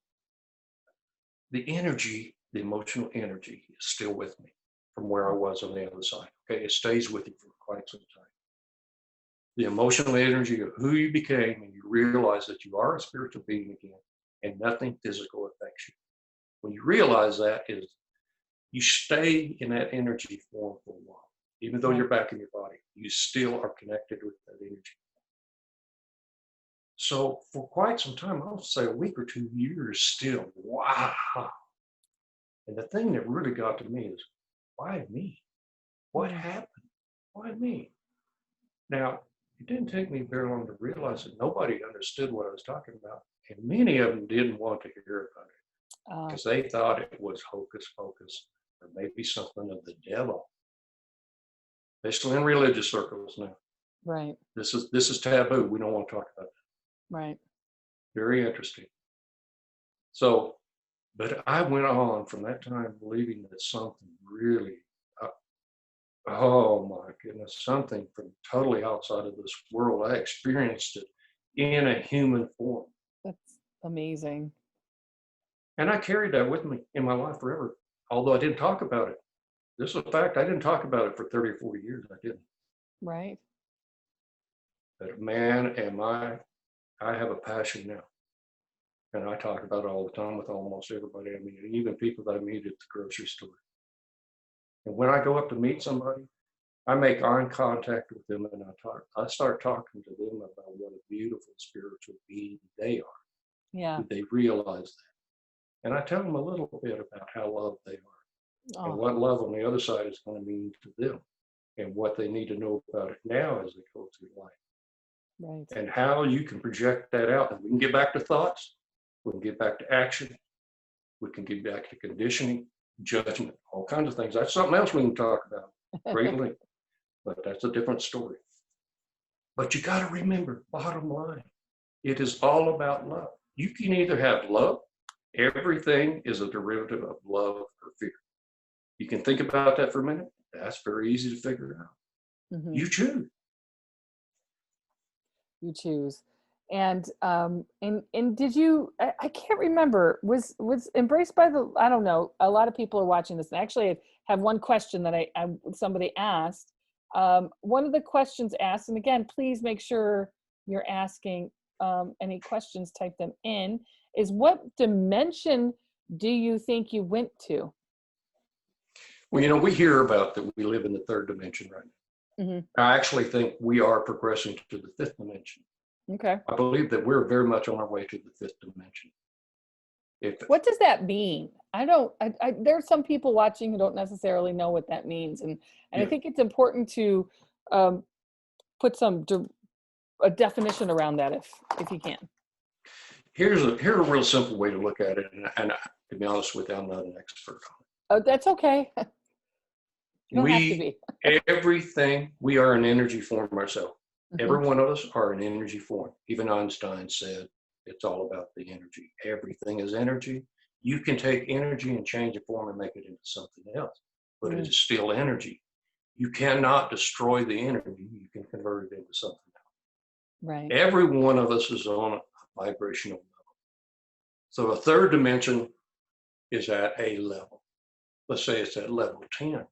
the emotional energy is still with me from where I was on the other side. Okay, it stays with you for quite some time. The emotional energy of who you became, and you realize that you are a spiritual being again, and nothing physical affects you. When you realize that, is you stay in that energy form for a while. Even though Right. you're back in your body, you still are connected with that energy. So for quite some time, I would say a week or 2 years still, wow. And the thing that really got to me is, why me? What happened? Why me? Now, it didn't take me very long to realize that nobody understood what I was talking about. And many of them didn't want to hear about it because they thought it was hocus pocus or maybe something of the devil, especially in religious circles now. Right. This is taboo. We don't want to talk about that. Right. Very interesting. So, but I went on from that time believing that something really, oh my goodness, something from totally outside of this world. I experienced it in a human form. That's amazing. And I carried that with me in my life forever, although I didn't talk about it. This is a fact. I didn't talk about it for 30 or 40 years. I didn't. Right. But man, I have a passion now. And I talk about it all the time with almost everybody I meet, even people that I meet at the grocery store. And when I go up to meet somebody, I make eye contact with them and I start talking to them about what a beautiful spiritual being they are. Yeah. Do they realize that? And I tell them a little bit about how loved they are and what love on the other side is going to mean to them and what they need to know about it now as they go through life. Right. And how you can project that out. And we can get back to thoughts. We can get back to action. We can get back to conditioning, judgment, all kinds of things. That's something else we can talk about greatly, but that's a different story. But you got to remember, bottom line, it is all about love. You can either have love, everything is a derivative of love or fear. You can think about that for a minute. That's very easy to figure out. Mm-hmm. You choose. You choose. And did you, I can't remember, was embraced by the, I don't know, a lot of people are watching this. And actually I have one question that somebody asked. One of the questions asked, and again, please make sure you're asking any questions, type them in, is what dimension do you think you went to? Well, we hear about that we live in the third dimension right now. Mm-hmm. I actually think we are progressing to the fifth dimension. Okay. I believe that we're very much on our way to the fifth dimension. What does that mean? There's some people watching who don't necessarily know what that means. And yeah. I think it's important to put a definition around that if you can. Here's a real simple way to look at it. And to be honest with you, I'm not an expert on it. Oh, that's okay. You don't have to be. Everything, we are an energy form ourselves. Mm-hmm. Every one of us are an energy form. Even Einstein said it's all about the energy. Everything is energy. You can take energy and change the form and make it into something else, but it is still energy. You cannot destroy the energy. You can convert it into something else. Right. Every one of us is on a vibrational level. So a third dimension is at a level. Let's say it's at level 10.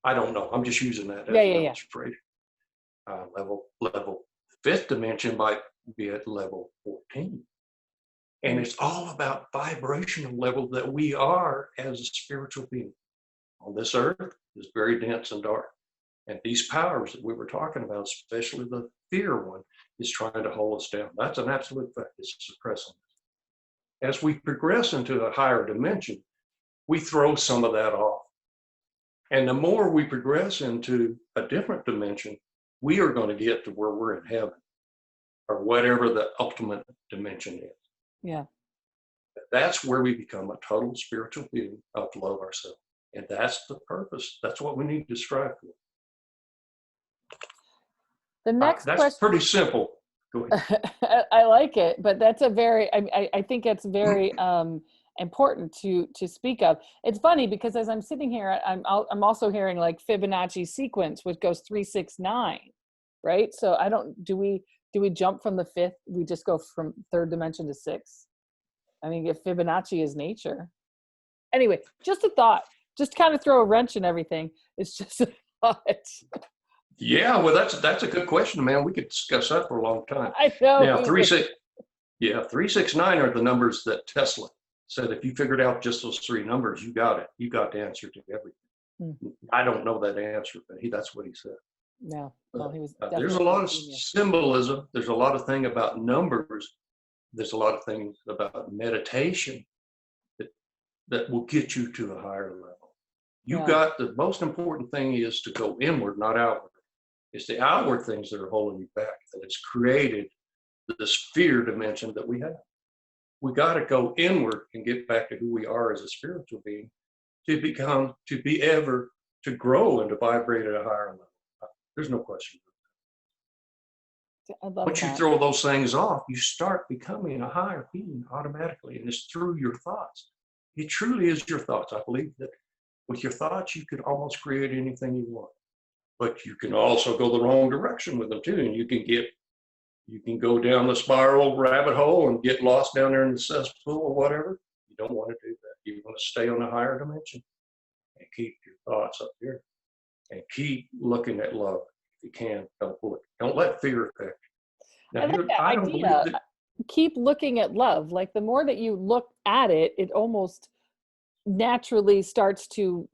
I don't know. I'm just using that as an illustration. Level fifth dimension might be at level 14. And it's all about vibrational level that we are as a spiritual being. On this earth is very dense and dark. And these powers that we were talking about, especially the fear one, is trying to hold us down. That's an absolute fact. It's suppressing us. As we progress into a higher dimension, we throw some of that off. And the more we progress into a different dimension, we are going to get to where we're in heaven or whatever the ultimate dimension is. Yeah. That's where we become a total spiritual being of love ourselves. And that's the purpose. That's what we need to strive for. The next that's question. Pretty simple. Go ahead. I like it, but that's I think it's very important to speak of. It's funny because as I'm sitting here, I'm also hearing like Fibonacci sequence, which goes 369, right? So do we jump from the fifth? We just go from third dimension to sixth. I mean, if Fibonacci is nature. Anyway, just a thought. Just kind of throw a wrench in everything. It's just a thought. Yeah, well, that's a good question, man. We could discuss that for a long time. I know. Now, 369 are the numbers that Tesla said if you figured out just those three numbers, you got it. You got the answer to everything. Mm-hmm. I don't know that answer, but that's what he said. Yeah, well, he was. There's a lot of symbolism. There's a lot of thing about numbers. There's a lot of things about meditation that will get you to a higher level. Got the most important thing is to go inward, not outward. It's the outward things that are holding you back, that has created this fear dimension that we have. We got to go inward and get back to who we are as a spiritual being to grow and to vibrate at a higher level. There's no question. Once you throw those things off, you start becoming a higher being automatically, and it's through your thoughts. It truly is your thoughts. I believe that with your thoughts, you can almost create anything you want. But you can also go the wrong direction with them too, and you can go down the spiral rabbit hole and get lost down there in the cesspool or whatever. You don't want to do that. You want to stay on a higher dimension and keep your thoughts up here and keep looking at love. If you can, don't let fear affect you. Now, I like that idea. Keep looking at love. Like the more that you look at it, it almost naturally starts to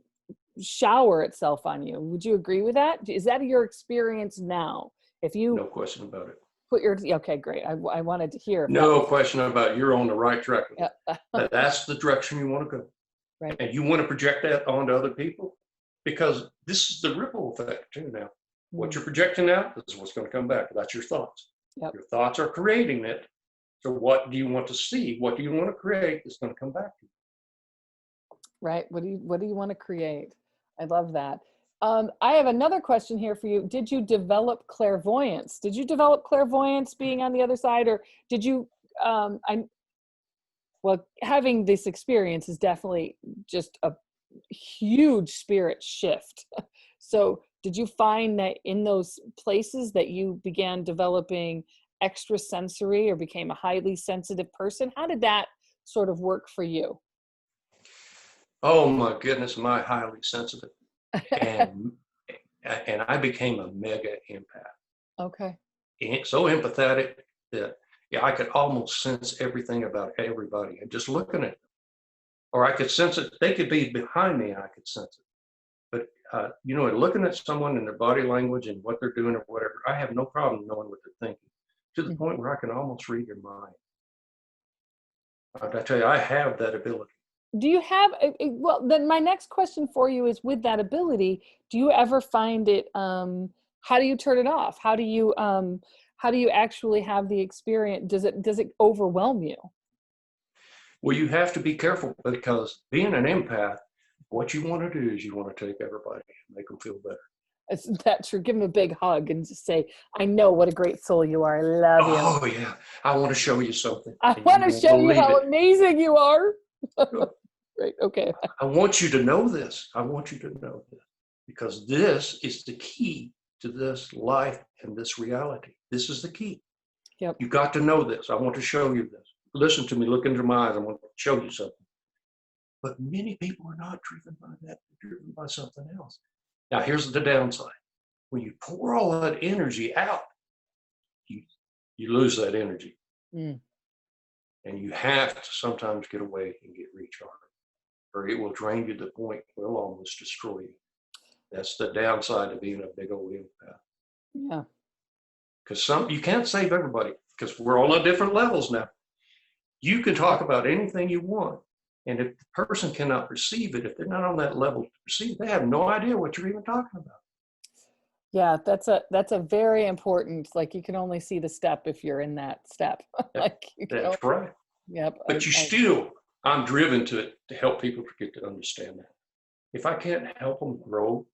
shower itself on you. Would you agree with that? Is that your experience now? If you no question about it. Okay, great. I wanted to hear. No question about it. You're on the right track. That's the direction you want to go. Right. And you want to project that onto other people because this is the ripple effect too now. Mm-hmm. What you're projecting out is what's going to come back. That's your thoughts. Yep. Your thoughts are creating it. So what do you want to see? What do you want to create that's going to come back to you? Right. What do you want to create? I love that. I have another question here for you. Did you develop clairvoyance? Did you develop clairvoyance being on the other side, or did you? Well, having this experience is definitely just a huge spirit shift. So, did you find that in those places that you began developing extrasensory or became a highly sensitive person? How did that sort of work for you? Oh my goodness, am I highly sensitive. And and I became a mega empath. Okay. So empathetic that yeah, I could almost sense everything about everybody and just looking at them. Or I could sense it. They could be behind me and I could sense it. But looking at someone and their body language and what they're doing or whatever, I have no problem knowing what they're thinking to the point where I can almost read their mind. I tell you, I have that ability. Do you have well, then my next question for you is, with that ability, do you ever find it how do you turn it off? How do you actually have the experience? Does it overwhelm you? Well, you have to be careful because being an empath, what you want to do is you want to take everybody and make them feel better. Is that true? Give him a big hug and just say, I know what a great soul you are. I love you. Oh yeah, I want to show you something. I And want you to won't show you believe how it. amazing you are. Right. Okay. I want you to know this. I want you to know this because this is the key to this life and this reality. This is the key. Yep. You got to know this. I want to show you this. Listen to me. Look into my eyes. I want to show you something. But many people are not driven by that. They're driven by something else. Now, here's the downside. When you pour all that energy out, you lose that energy. Mm. And you have to sometimes get away and get recharged, or it will drain you to the point it will almost destroy you. That's the downside of being a big old empath. Yeah. Because you can't save everybody because we're all on different levels now. You can talk about anything you want. And if the person cannot receive it, if they're not on that level to receive, they have no idea what you're even talking about. Yeah, that's a very important, like, you can only see the step if you're in that step. Like, That's right. Yep. But I'm driven to it to help people to get to understand that. If I can't help them grow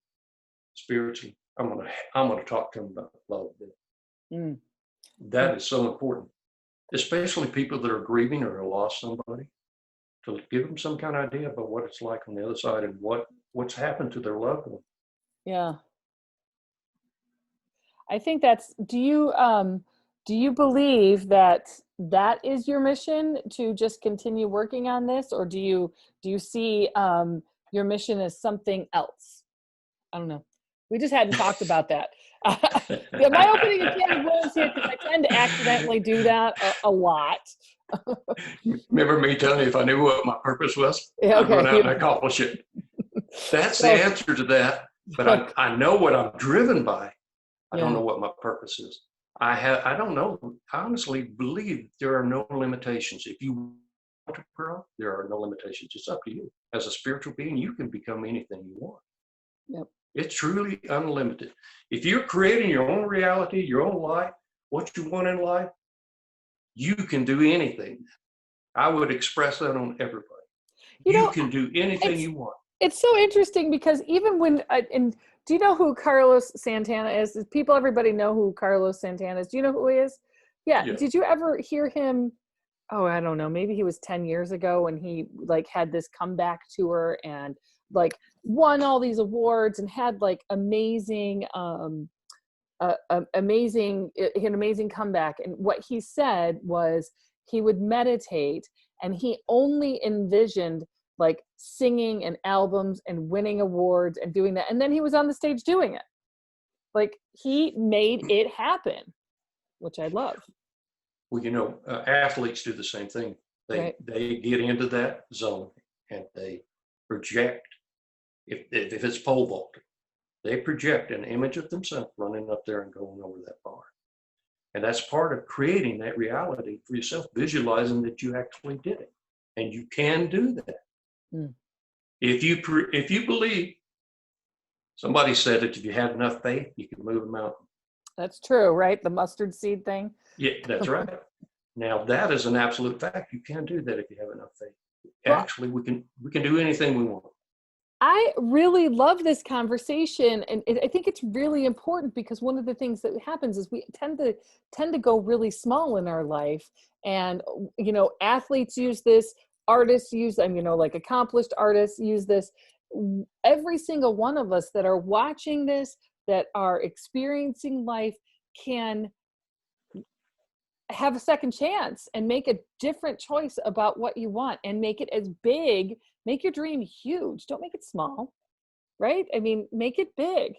spiritually, I'm gonna talk to them about love. Mm. That is so important, especially people that are grieving or have lost somebody, to give them some kind of idea about what it's like on the other side and what's happened to their loved one. Yeah. I think do you believe that that is your mission, to just continue working on this, or do you see your mission as something else? I don't know. We just hadn't talked about that. Yeah, my opening a can of worms here, because I tend to accidentally do that a lot. Remember me telling you if I knew what my purpose was, Yeah, I'd run out and okay. accomplish it. That's the So, answer to that. But I know what I'm driven by. I don't yeah. know what my purpose is. I don't know. I honestly believe there are no limitations. If you want to grow, there are no limitations. It's up to you. As a spiritual being, you can become anything you want. Yep. It's truly unlimited. If you're creating your own reality, your own life, what you want in life, you can do anything. I would express that on everybody. You can do anything you want. It's so interesting because even when and do you know who Carlos Santana is? Everybody know who Carlos Santana is. Do you know who he is? Yeah. Yeah. Did you ever hear him? Oh, I don't know. Maybe he was 10 years ago when he like had this comeback tour and like won all these awards and had like amazing an amazing comeback. And what he said was he would meditate and he only envisioned like singing and albums and winning awards and doing that. And then he was on the stage doing it. Like, he made it happen, which I love. Well, athletes do the same thing. They get into that zone and they project. If it's pole vaulting, they project an image of themselves running up there and going over that bar. And that's part of creating that reality for yourself, visualizing that you actually did it. And you can do that. Mm. If you believe, somebody said that if you have enough faith, you can move a mountain. That's true, right? The mustard seed thing. Yeah, that's right. Now, that is an absolute fact. You can do that if you have enough faith. actually we can do anything we want. I really love this conversation, and I think it's really important because one of the things that happens is we tend to go really small in our life, and athletes use this, artists use them, like accomplished artists use this. Every single one of us that are watching this, that are experiencing life, can have a second chance and make a different choice about what you want and make it as big. Make your dream huge. Don't make it small, right? I mean, make it big.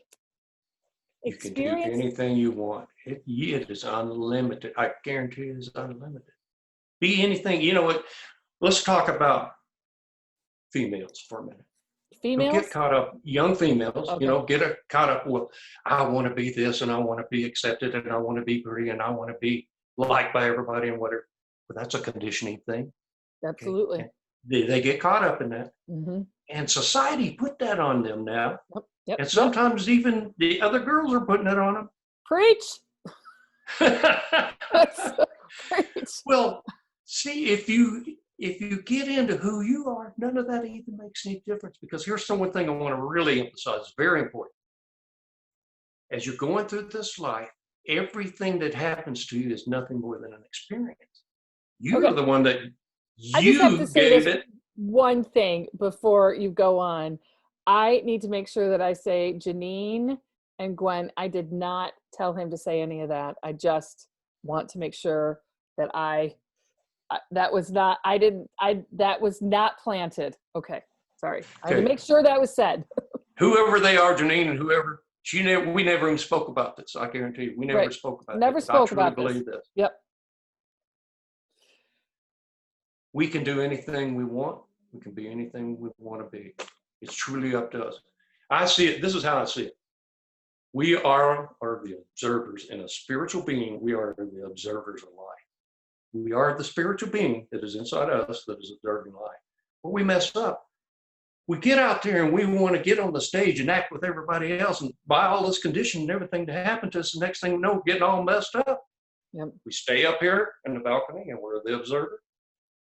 You can do anything you want. It is unlimited. I guarantee it is unlimited. Be anything. You know what? Let's talk about females for a minute. Females? Don't get caught up, young females, Okay. get caught up with, I want to be this and I want to be accepted and I want to be pretty and I want to be liked by everybody and whatever. But that's a conditioning thing. Absolutely. Okay? They get caught up in that. Mm-hmm. And society put that on them now. Yep. And sometimes even the other girls are putting it on them. Preach. Preach. Well, see, if you get into who you are, none of that even makes any difference, because here's one thing I want to really emphasize. It's very important. As you're going through this life, everything that happens to you is nothing more than an experience. You are the one that I just have to say gave this it. one thing before you go on. I need to make sure that I say Janine and Gwen, I did not tell him to say any of that. I just want to make sure that that was not planted. Okay. Sorry. I had to make sure that was said. Whoever they are, Janine, and whoever, we never even spoke about this. I guarantee you, we never spoke about Never this. spoke I truly about believe this. Yep. We can do anything we want. We can be anything we want to be. It's truly up to us. I see it. This is how I see it. We are the observers. In a spiritual being, we are the observers of life. We are the spiritual being that is inside us that is observing life. But we mess up. We get out there and we want to get on the stage and act with everybody else and buy all this condition and everything to happen to us. The next thing we know, we're getting all messed up. Yep. We stay up here in the balcony and we're the observer.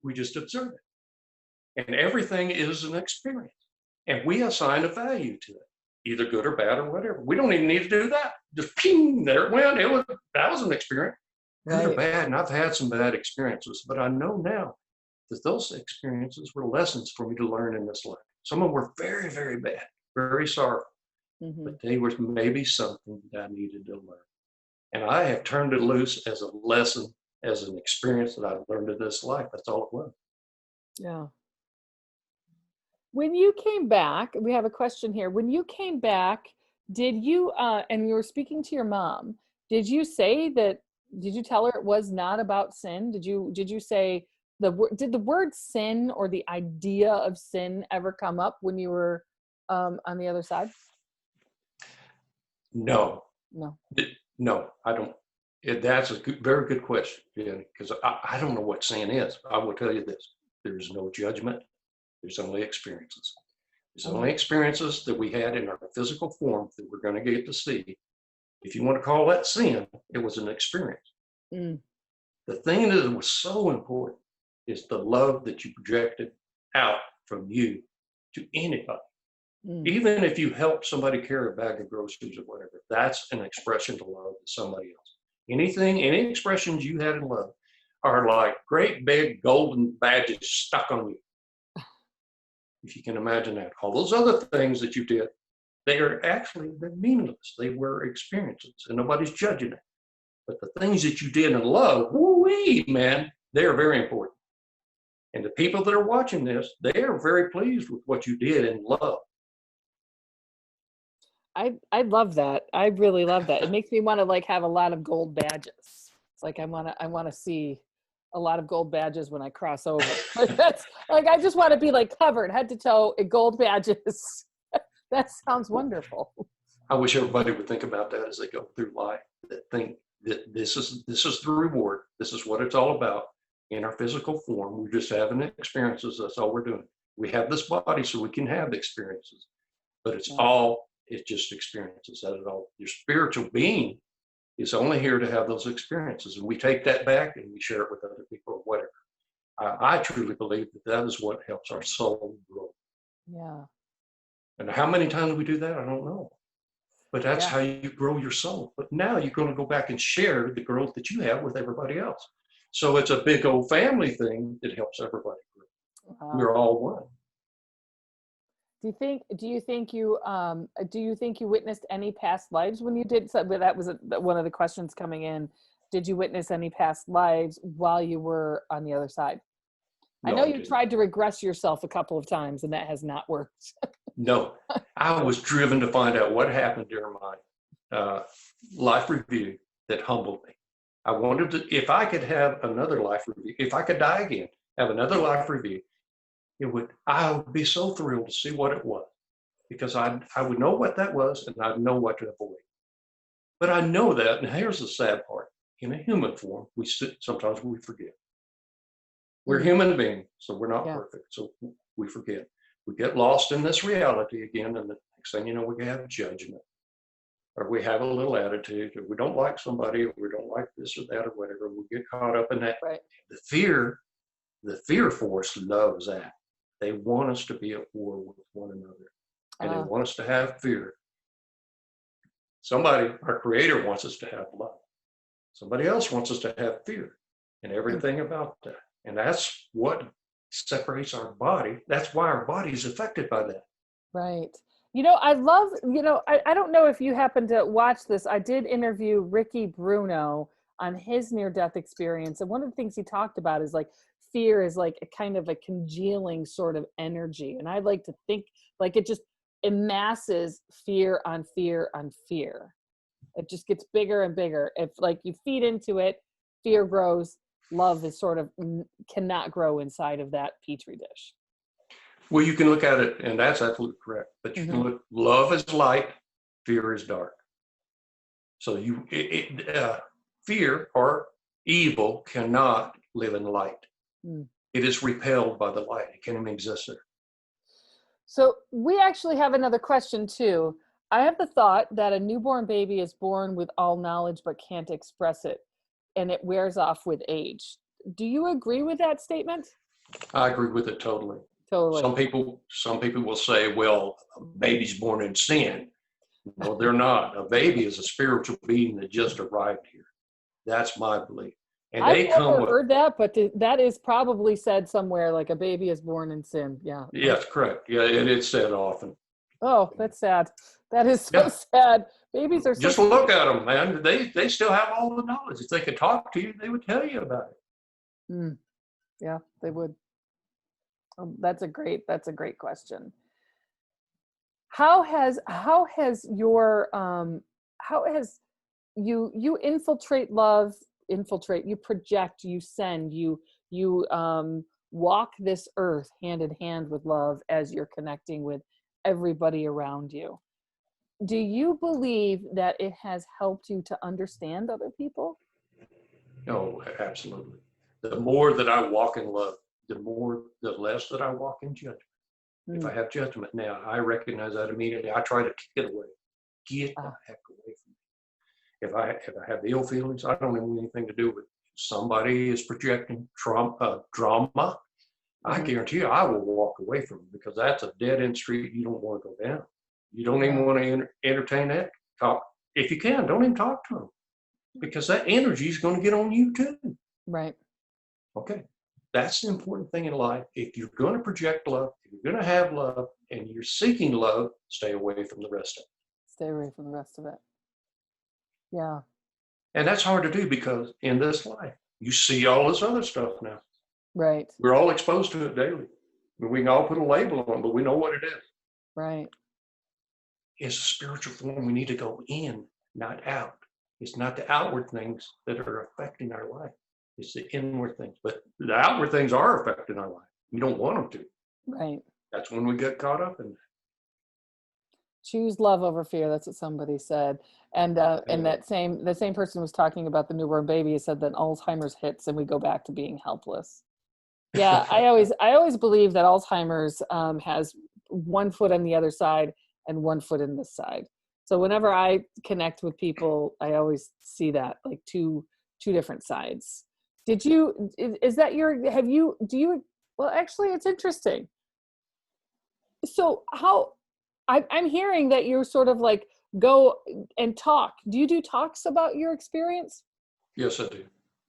We just observe it. And everything is an experience. And we assign a value to it, either good or bad or whatever. We don't even need to do that. Just ping, there it went. That was an experience. Good or bad, and I've had some bad experiences, but I know now that those experiences were lessons for me to learn in this life. Some of them were very, very bad, very sorrowful, but they were maybe something that I needed to learn. And I have turned it loose as a lesson, as an experience that I've learned in this life. That's all it was. Yeah. When you came back, we have a question here. When you came back, did you, and you were speaking to your mom, did you tell her it was not about sin? Did you say did the word sin or the idea of sin ever come up when you were on the other side? No, I don't. That's a very good question, because I don't know what sin is. I will tell you this. There's no judgment. There's only experiences. There's only experiences that we had in our physical form that we're going to get to see. If you want to call that sin, it was an experience. The thing that was so important is the love that you projected out from you to anybody. Even if you help somebody carry a bag of groceries or whatever, that's an expression to love to somebody else. Any expressions you had in love are like great big golden badges stuck on you. If you can imagine that. All those other things that you did, they're meaningless. They were experiences and nobody's judging it. But the things that you did in love, woo-wee, man, they are very important. And the people that are watching this, they are very pleased with what you did in love. I love that. I really love that. It makes me want to have a lot of gold badges. It's like I want to see a lot of gold badges when I cross over. That's I just want to be covered head to toe in gold badges. That sounds wonderful. I wish everybody would think about that as they go through life. That think that this is the reward. This is what it's all about in our physical form. We're just having experiences. That's all we're doing. We have this body so we can have experiences, but it's just experiences. That is all. Your spiritual being is only here to have those experiences, and we take that back and we share it with other people or whatever. I truly believe that that is what helps our soul grow. Yeah. And how many times we do that, I don't know. But that's Yeah. how you grow your soul. But now you're going to go back and share the growth that you have with everybody else. So it's a big old family thing that helps everybody grow. We're all one. Do you think you witnessed any past lives when you did so? But that was one of the questions coming in. Did you witness any past lives while you were on the other side? I know you tried to regress yourself a couple of times and that has not worked. No, I was driven to find out what happened during my life review that humbled me. I wondered if I could have another life review, if I could die again, have another life review, I would be so thrilled to see what it was, because I would know what that was and I'd know what to avoid. But I know that, and here's the sad part: in a human form, sometimes we forget. We're human beings, so we're not perfect, so we forget. We get lost in this reality again, and the next thing you know, we have judgment, or we have a little attitude, or we don't like somebody, or we don't like this or that, or whatever. We get caught up in that. Right. The fear force loves that. They want us to be at war with one another, and they want us to have fear. Our creator wants us to have love. Somebody else wants us to have fear, and everything about that. And that's what separates our body. That's why our body is affected by that. Right. I don't know if you happen to watch this. I did interview Ricky Bruno on his near-death experience. And one of the things he talked about is like fear is like a kind of a congealing sort of energy. And I like to think like it just amasses fear on fear on fear. It just gets bigger and bigger. If like you feed into it, fear grows. Love is sort of cannot grow inside of that petri dish. Well, you can look at it, and that's absolutely correct. But you can look, love is light, fear is dark. So fear or evil cannot live in light. It is repelled by the light. It can't even exist there. So we actually have another question too. I have the thought that a newborn baby is born with all knowledge but can't express it, and it wears off with age. Do you agree with that statement? I agree with it totally. Totally. Some people will say, well, a baby's born in sin. No, they're not. A baby is a spiritual being that just arrived here. That's my belief. And I've never heard that, but that is probably said somewhere, like a baby is born in sin. Yeah. Yes, correct. Yeah, and it's said often. Oh, that's sad. That is so sad. Babies are just look at them, man. They still have all the knowledge. If they could talk to you, they would tell you about it. Yeah, they would. That's a great question. How has you infiltrate love, you project, you send, you walk this earth hand in hand with love as you're connecting with everybody around you. Do you believe that it has helped you to understand other people? No, absolutely. The more that I walk in love, the less that I walk in judgment. If I have judgment now, I recognize that immediately. I try to kick it away. Get the heck away from me. If I have ill feelings, I don't have anything to do with it. Somebody is projecting drama. I guarantee you I will walk away from it, because that's a dead-end street you don't want to go down. You don't even want to entertain that talk. If you can, don't even talk to them, because that energy is going to get on you too. Right. Okay. That's the important thing in life. If you're going to project love, if you're going to have love, and you're seeking love, stay away from the rest of it. Stay away from the rest of it. Yeah. And that's hard to do, because in this life, you see all this other stuff now. Right. We're all exposed to it daily. We can all put a label on it, but we know what it is. Right. It's a spiritual form. We need to go in, not out. It's not the outward things that are affecting our life. It's the inward things. But the outward things are affecting our life. We don't want them to. Right. That's when we get caught up in that. Choose love over fear. That's what somebody said. And the same person was talking about the newborn baby. He said that Alzheimer's hits and we go back to being helpless. Yeah, I always believe that Alzheimer's has one foot on the other side and one foot in this side. So whenever I connect with people, I always see that like two different sides, Did you, is that your, have you, do you, well, actually, it's interesting. So how, I'm hearing that you're sort of like go and talk. Do you do talks about your experience? Yes, I do.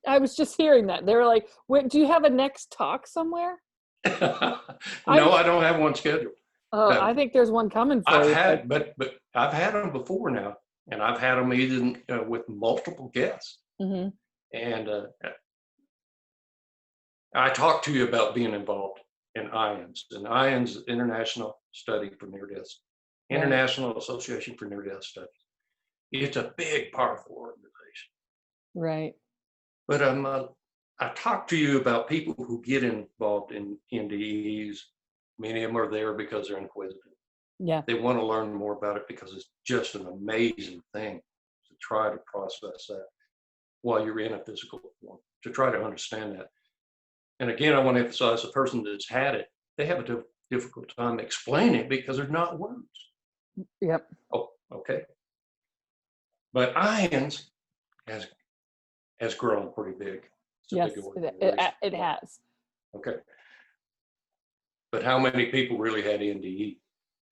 I was just hearing that. They were like, do you have a next talk somewhere? No, I don't have one scheduled. I think there's one coming for I've you. had, but I've had them before now, and I've had them either with multiple guests. Mm-hmm. And I talked to you about being involved in IONS, and IONS is International Study for Near Death, International Association for Near Death Studies. It's a big, powerful organization. Right. But I talked to you about people who get involved in NDEs. Many of them are there because they're inquisitive. Yeah. They want to learn more about it because it's just an amazing thing to try to process that while you're in a physical form, to try to understand that. And again, I want to emphasize the person that's had it, they have a difficult time explaining it because there's not words. Yep. Oh, okay. But IONS has grown pretty big. It's a Yes, big organization. it has. Okay. But how many people really had NDE?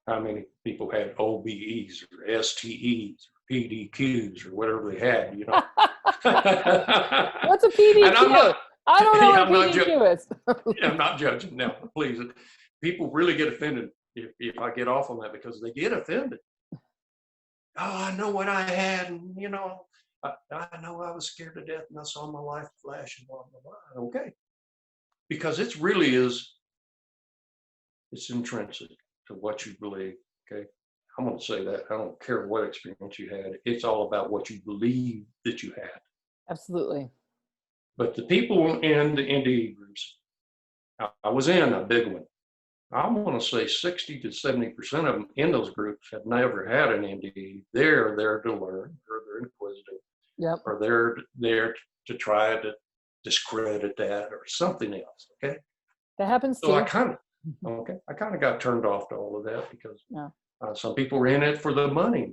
How many people had OBEs or STEs or PDQs or whatever they had, you know? What's a PDQ? I don't know what a PDQ is. I'm not judging. No, please. People really get offended if I get off on that because they get offended. Oh, I know what I had, and you know, I know I was scared to death and I saw my life flash and blah, blah, blah. Okay. Because it really is, it's intrinsic to what you believe. Okay. I'm going to say that. I don't care what experience you had. It's all about what you believe that you had. Absolutely. But the people in the NDE groups, I was in a big one. I want to say 60 to 70% of them in those groups have never had an NDE. They're there to learn, or they're inquisitive, Yep. or they're there to try to discredit that or something else. Okay. That happens too. So I kind of got turned off to all of that because some people are in it for the money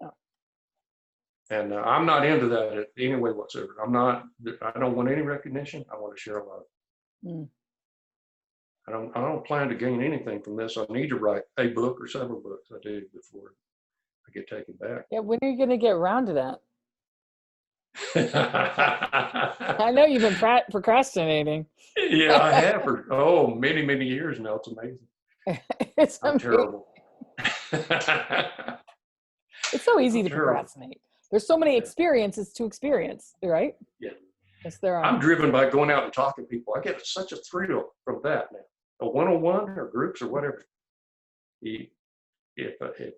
now. And I'm not into that in any way whatsoever. I don't want any recognition. I want to share love. Mm. I don't plan to gain anything from this. I need to write a book or several books. I do before I get taken back. Yeah, when are you going to get around to that? I know you've been procrastinating. Yeah, I have for many, many years now. It's amazing. I'm terrible. It's so easy to procrastinate. There's so many experiences to experience, right? Yeah. Yes, there are. I'm driven by going out and talking to people. I get such a thrill from that now. A one-on-one or groups or whatever. If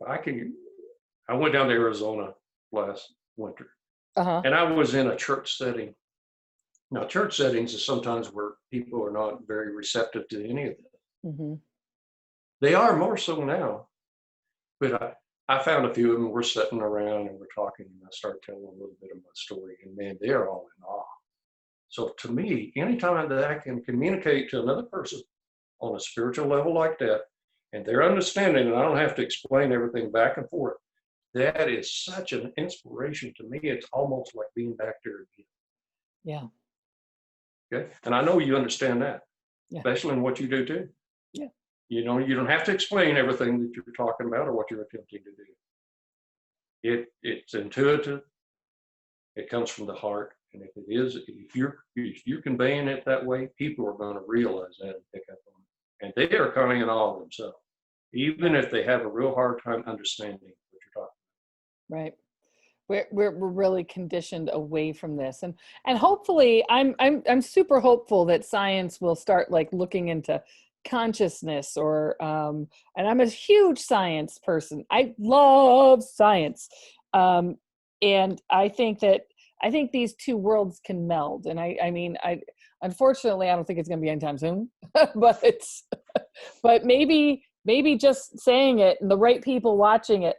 I can, I went down to Arizona last winter, and I was in a church setting. Now, church settings is sometimes where people are not very receptive to any of this. Mm-hmm. They are more so now, but I found a few of them. We're sitting around and we're talking, and I start telling a little bit of my story, and man, they're all in awe. So to me, anytime that I can communicate to another person on a spiritual level like that, and they're understanding, and I don't have to explain everything back and forth, that is such an inspiration to me. It's almost like being back there again. Yeah. Okay. And I know you understand that, especially in what you do too. Yeah. You know, you don't have to explain everything that you're talking about or what you're attempting to do. It's intuitive. It comes from the heart. And if you're conveying it that way, people are going to realize that and pick up on it. And they are coming in awe of themselves, even if they have a real hard time understanding what you're talking about. Right. We're really conditioned away from this, and hopefully I'm super hopeful that science will start like looking into consciousness or and I'm a huge science person. I love science, and I think these two worlds can meld. And I mean unfortunately I don't think it's going to be anytime soon, but maybe just saying it and the right people watching it.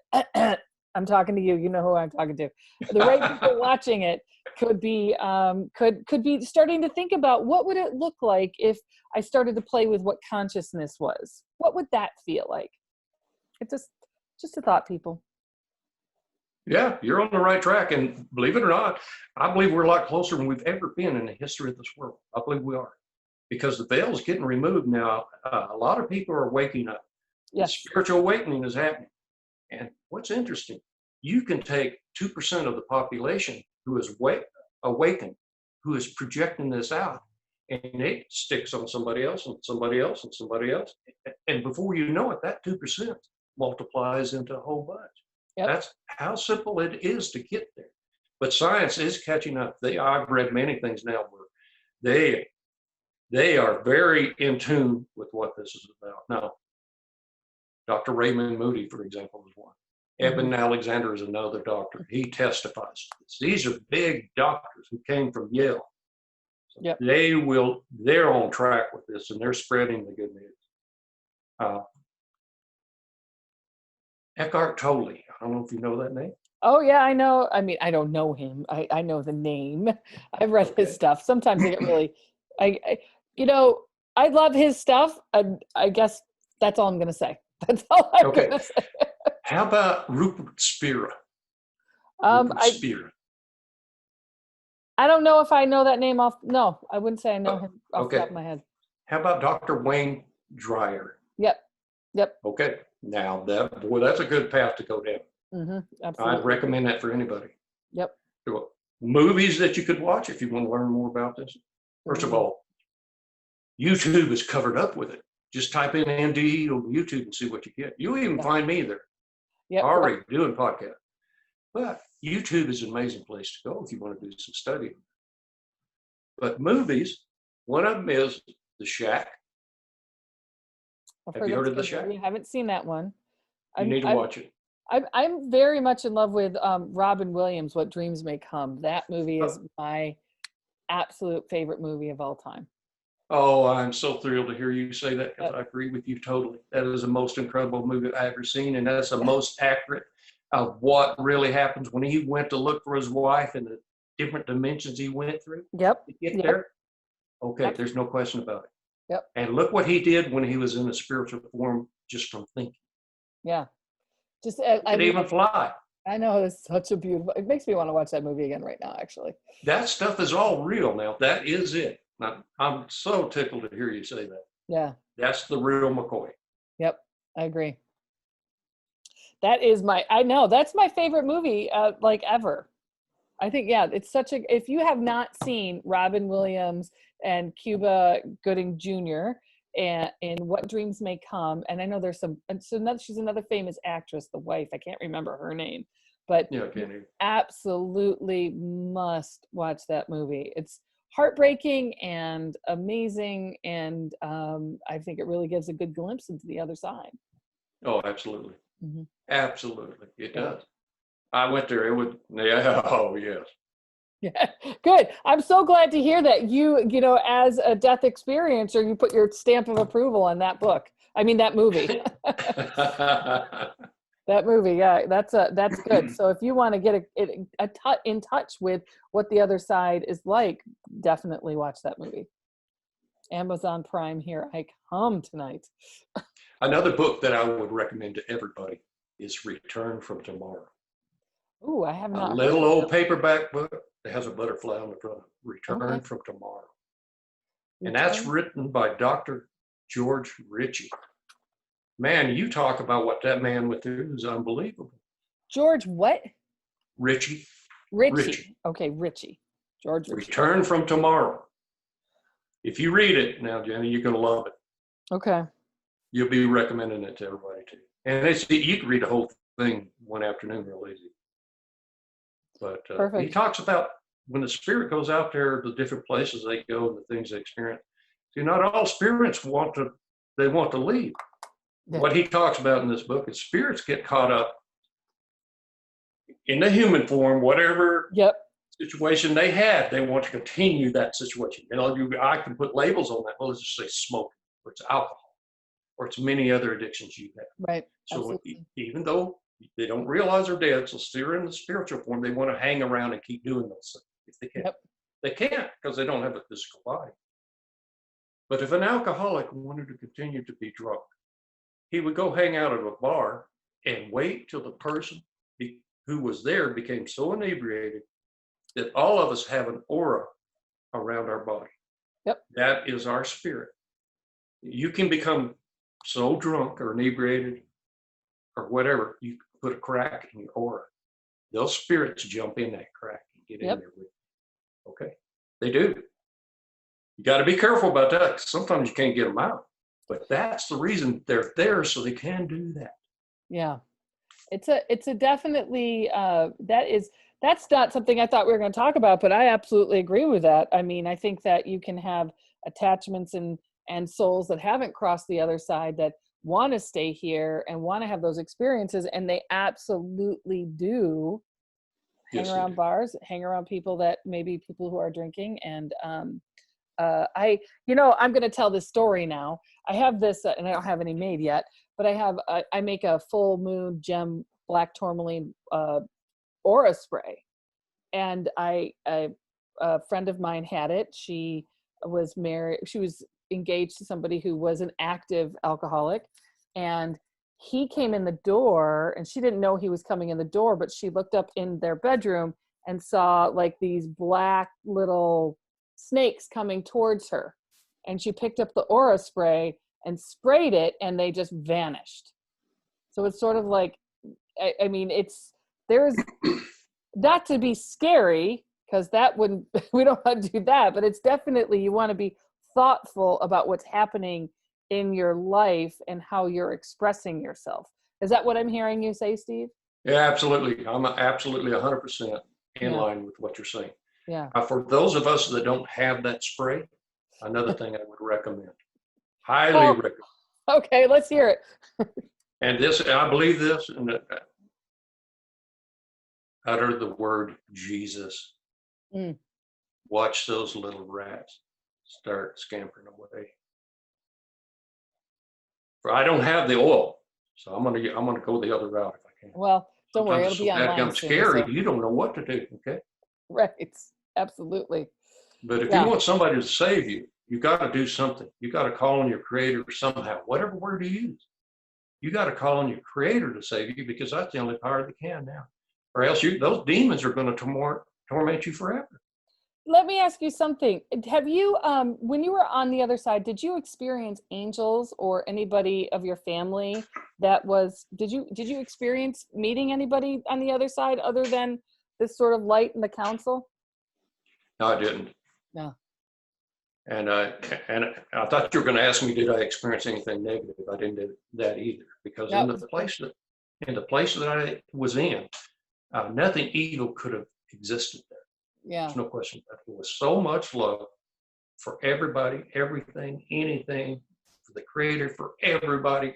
I'm talking to you. You know who I'm talking to. The right people watching it could be starting to think about what would it look like if I started to play with what consciousness was. What would that feel like? It's just a thought, people. Yeah, you're on the right track. And believe it or not, I believe we're a lot closer than we've ever been in the history of this world. I believe we are. Because the veil is getting removed now. A lot of people are waking up. The Yes. spiritual awakening is happening. And what's interesting, you can take 2% of the population who is awakened, who is projecting this out, and it sticks on somebody else and somebody else and somebody else. And before you know it, that 2% multiplies into a whole bunch. Yep. That's how simple it is to get there. But science is catching up. I've read many things now where they are very in tune with what this is about. Now, Dr. Raymond Moody, for example, is one. Eben Alexander is another doctor. He testifies to this. These are big doctors who came from Yale. So Yep. they're on track with this, and they're spreading the good news. Eckhart Tolle, I don't know if you know that name. Oh yeah, I know. I mean, I don't know him. I know the name. I've read his stuff. Sometimes I get really, you know, I love his stuff. I guess that's all I'm going to say. That's all I'm going to say. How about Rupert Spira? I don't know if I know that name off. No, I wouldn't say I know him off the top of my head. How about Dr. Wayne Dreyer? Yep. Okay. Now that's a good path to go down. Absolutely. I'd recommend that for anybody. Yep. Movies that you could watch if you want to learn more about this. First of all, YouTube is covered up with it. Just type in NDE on YouTube and see what you get. You'll even find me there. Already doing podcasts. But YouTube is an amazing place to go if you want to do some studying. But movies, one of them is The Shack. Have you heard of The Shack? I haven't seen that one. You need to watch it. I'm very much in love with Robin Williams, What Dreams May Come. That movie is my absolute favorite movie of all time. Oh, I'm so thrilled to hear you say that, because I agree with you totally. That is the most incredible movie I've ever seen, and that's the most accurate of what really happens when he went to look for his wife and the different dimensions he went through to get there. Okay, there's no question about it. Yep. And look what he did when he was in a spiritual form just from thinking. Yeah. Just I mean, even fly. I know, it's such a beautiful, it makes me want to watch that movie again right now, actually. That stuff is all real now. That is it. I'm so tickled to hear you say that. Yeah. That's the real McCoy. Yep, I agree. That is that's my favorite movie, like ever. I think, it's if you have not seen Robin Williams and Cuba Gooding Jr. and What Dreams May Come, and I know there's she's another famous actress, the wife, I can't remember her name, but absolutely must watch that movie. It's heartbreaking and amazing, and I think it really gives a good glimpse into the other side. Oh, absolutely. Absolutely, it does. I went there. Oh yes. Yeah, good. I'm so glad to hear that you know, as a death experiencer, you put your stamp of approval on that book. I mean, that movie. That movie, yeah, that's good. So if you want to get in touch with what the other side is like, definitely watch that movie. Amazon Prime, here I come tonight. Another book that I would recommend to everybody is Return from Tomorrow. Ooh, I have not. A little old paperback book that has a butterfly on the front. Return from Tomorrow. And that's written by Dr. George Ritchie. Man, you talk about what that man went through is unbelievable. George what? Ritchie. Okay, Ritchie. George Ritchie. Return from Tomorrow. If you read it now, Jenny, you're going to love it. Okay. You'll be recommending it to everybody too. And you can read the whole thing one afternoon real easy. But he talks about when the spirit goes out there, the different places they go and the things they experience. See, not all spirits want to leave. Yeah. What he talks about in this book is spirits get caught up in the human form, whatever situation they had, they want to continue that situation. I can put labels on that. Well, let's just say smoking, or it's alcohol, or it's many other addictions you have. Right. So even though they don't realize they're dead, so still in the spiritual form, they want to hang around and keep doing those things if they can. They can't because they don't have a physical body. But if an alcoholic wanted to continue to be drunk, he would go hang out at a bar and wait till the person who was there became so inebriated that all of us have an aura around our body. Yep. That is our spirit. You can become so drunk or inebriated or whatever, you put a crack in your aura. Those spirits jump in that crack and get in there with you. Okay. They do. You got to be careful about that, 'cause sometimes you can't get them out. But that's the reason they're there, so they can do that. Yeah. It's a definitely, that's not something I thought we were going to talk about, but I absolutely agree with that. I mean, I think that you can have attachments and souls that haven't crossed the other side that want to stay here and want to have those experiences, and they absolutely do hang around bars, hang around people that maybe people who are drinking. And I'm going to tell this story now. I have this, and I don't have any made yet, but I make a full moon gem black tourmaline aura spray. And a friend of mine had it. She was married. She was engaged to somebody who was an active alcoholic. And he came in the door, and she didn't know he was coming in the door, but she looked up in their bedroom and saw like these black little snakes coming towards her. And she picked up the aura spray and sprayed it, and they just vanished. So it's sort of like, I mean, there's not to be scary, because that wouldn't, we don't want to do that, but it's definitely, you want to be thoughtful about what's happening in your life and how you're expressing yourself. Is that what I'm hearing you say, Steve? Yeah, absolutely. I'm absolutely 100% in line with what you're saying. Yeah. For those of us that don't have that spray, another thing I would recommend, highly recommend. Okay, let's hear it. And this, I believe this, and utter the word Jesus. Watch those little rats start scampering away. For I don't have the oil, so I'm gonna go the other route if I can. Well, don't worry, it'll be online I'm soon, scary. so. You don't know what to do. Okay. Right. Absolutely. But if you want somebody to save you, you got to do something. You got to call on your creator somehow, whatever word you use. You got to call on your creator to save you, because that's the only power that can now. Or else those demons are going to torment you forever. Let me ask you something. Have you, when you were on the other side, did you experience angels or anybody of your family did you experience meeting anybody on the other side other than this sort of light in the council? No, I didn't. No. And I thought you were going to ask me, did I experience anything negative? I didn't do that either, because in the place that I was in, nothing evil could have existed there. Yeah. There's no question about it. There was so much love for everybody, everything, anything, for the creator, for everybody,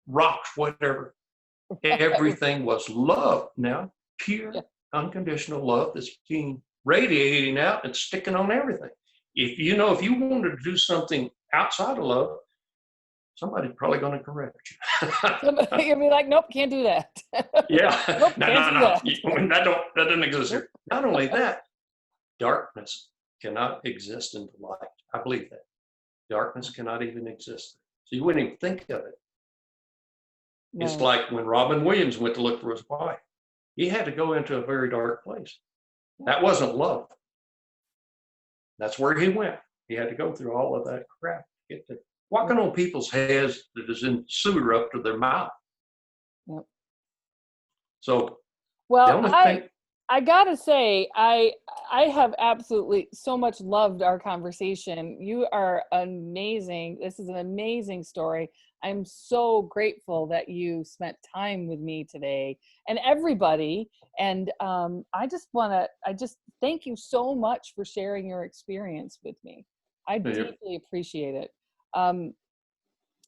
rocks, whatever. Everything was love now, pure, unconditional love that's being radiating out and sticking on everything. If you wanted to do something outside of love, somebody's probably going to correct you. You'll be like, nope, can't do that. Yeah. Nope, No. That doesn't exist here. Not only that, darkness cannot exist in the light. I believe that. Darkness cannot even exist. So you wouldn't even think of it. No. It's like when Robin Williams went to look for his wife. He had to go into a very dark place. That wasn't love. That's where he went. He had to go through all of that crap to get there. Walking on people's heads that is in sewer up to their mouth. Yep. So, well, I gotta say, I have absolutely so much loved our conversation. You are amazing. This is an amazing story. I'm so grateful that you spent time with me today, and everybody. And I just thank you so much for sharing your experience with me. I deeply appreciate it. And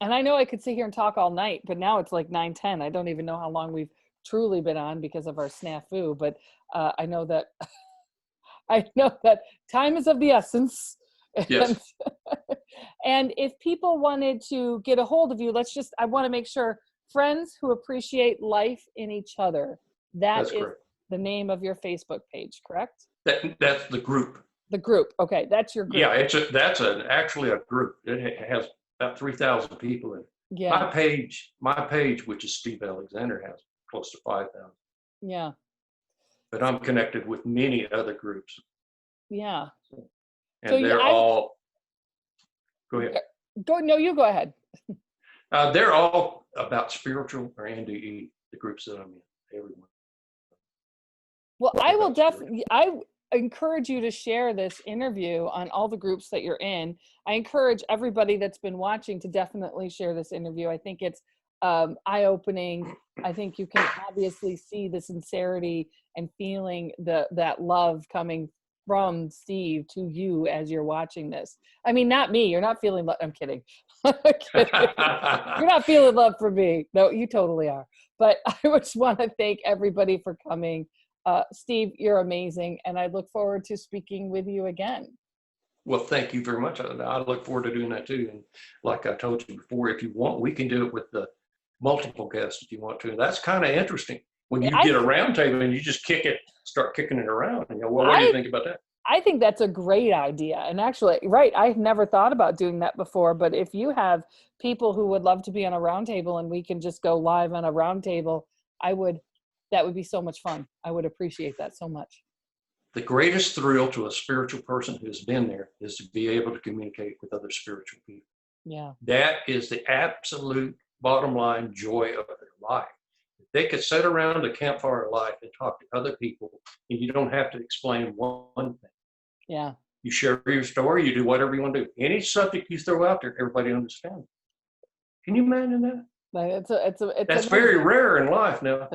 I know I could sit here and talk all night, but now it's like 9:10. I don't even know how long we've truly been on because of our snafu, but I know that time is of the essence. Yes. And if people wanted to get a hold of you, I want to make sure, Friends Who Appreciate Life in Each Other. That's correct. The name of your Facebook page, correct? That's the group. The group. Okay, that's your group. Yeah, that's actually a group. It has about 3,000 people in it. Yeah. My page, which is Steve Alexander, has close to 5,000. Yeah. But I'm connected with many other groups, Yeah. and So they're all, go ahead. No, you go ahead. They're all about spiritual or NDE, the groups that I'm in, everyone. Well, I will About spiritual. definitely, I encourage you to share this interview on all the groups that you're in. I encourage everybody that's been watching to definitely share this interview. I think it's eye-opening. I think you can obviously see the sincerity and feeling that love coming from Steve to you as you're watching this. I mean, not me. You're not feeling love. I'm kidding. I'm kidding. You're not feeling love for me. No, you totally are. But I just want to thank everybody for coming. Steve, you're amazing, and I look forward to speaking with you again. Well, thank you very much. I look forward to doing that too. And like I told you before, if you want, we can do it with the multiple guests if you want to. That's kind of interesting when you get a round table and you just start kicking it around. And you go, well, what do you think about that? I think that's a great idea. And actually, right, I've never thought about doing that before. But if you have people who would love to be on a round table and we can just go live on a round table, that would be so much fun. I would appreciate that so much. The greatest thrill to a spiritual person who's been there is to be able to communicate with other spiritual people. Yeah. That is the absolute bottom line joy of their life. If they could sit around a campfire life and talk to other people, and you don't have to explain one thing. Yeah. You share your story, you do whatever you want to do. Any subject you throw out there, everybody understands. Can you imagine that? That's amazing. Very rare in life now.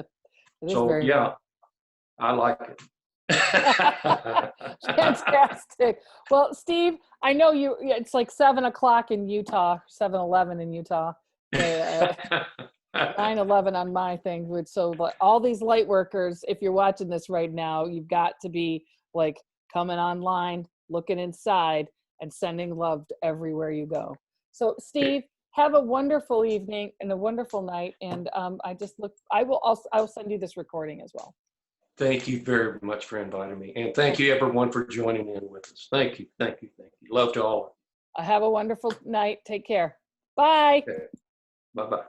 So yeah, rare. I like it. Fantastic. Well, Steve, I know it's like 7:00 in Utah, 7:11 in Utah. 9:11 on my thing. So all these light workers, if you're watching this right now, you've got to be like coming online, looking inside, and sending love to everywhere you go. So Steve, have a wonderful evening and a wonderful night. And I will send you this recording as well. Thank you very much for inviting me. And thank you everyone for joining in with us. Thank you. Thank you. Thank you. Love to all. Have a wonderful night. Take care. Bye. Okay. Bye-bye.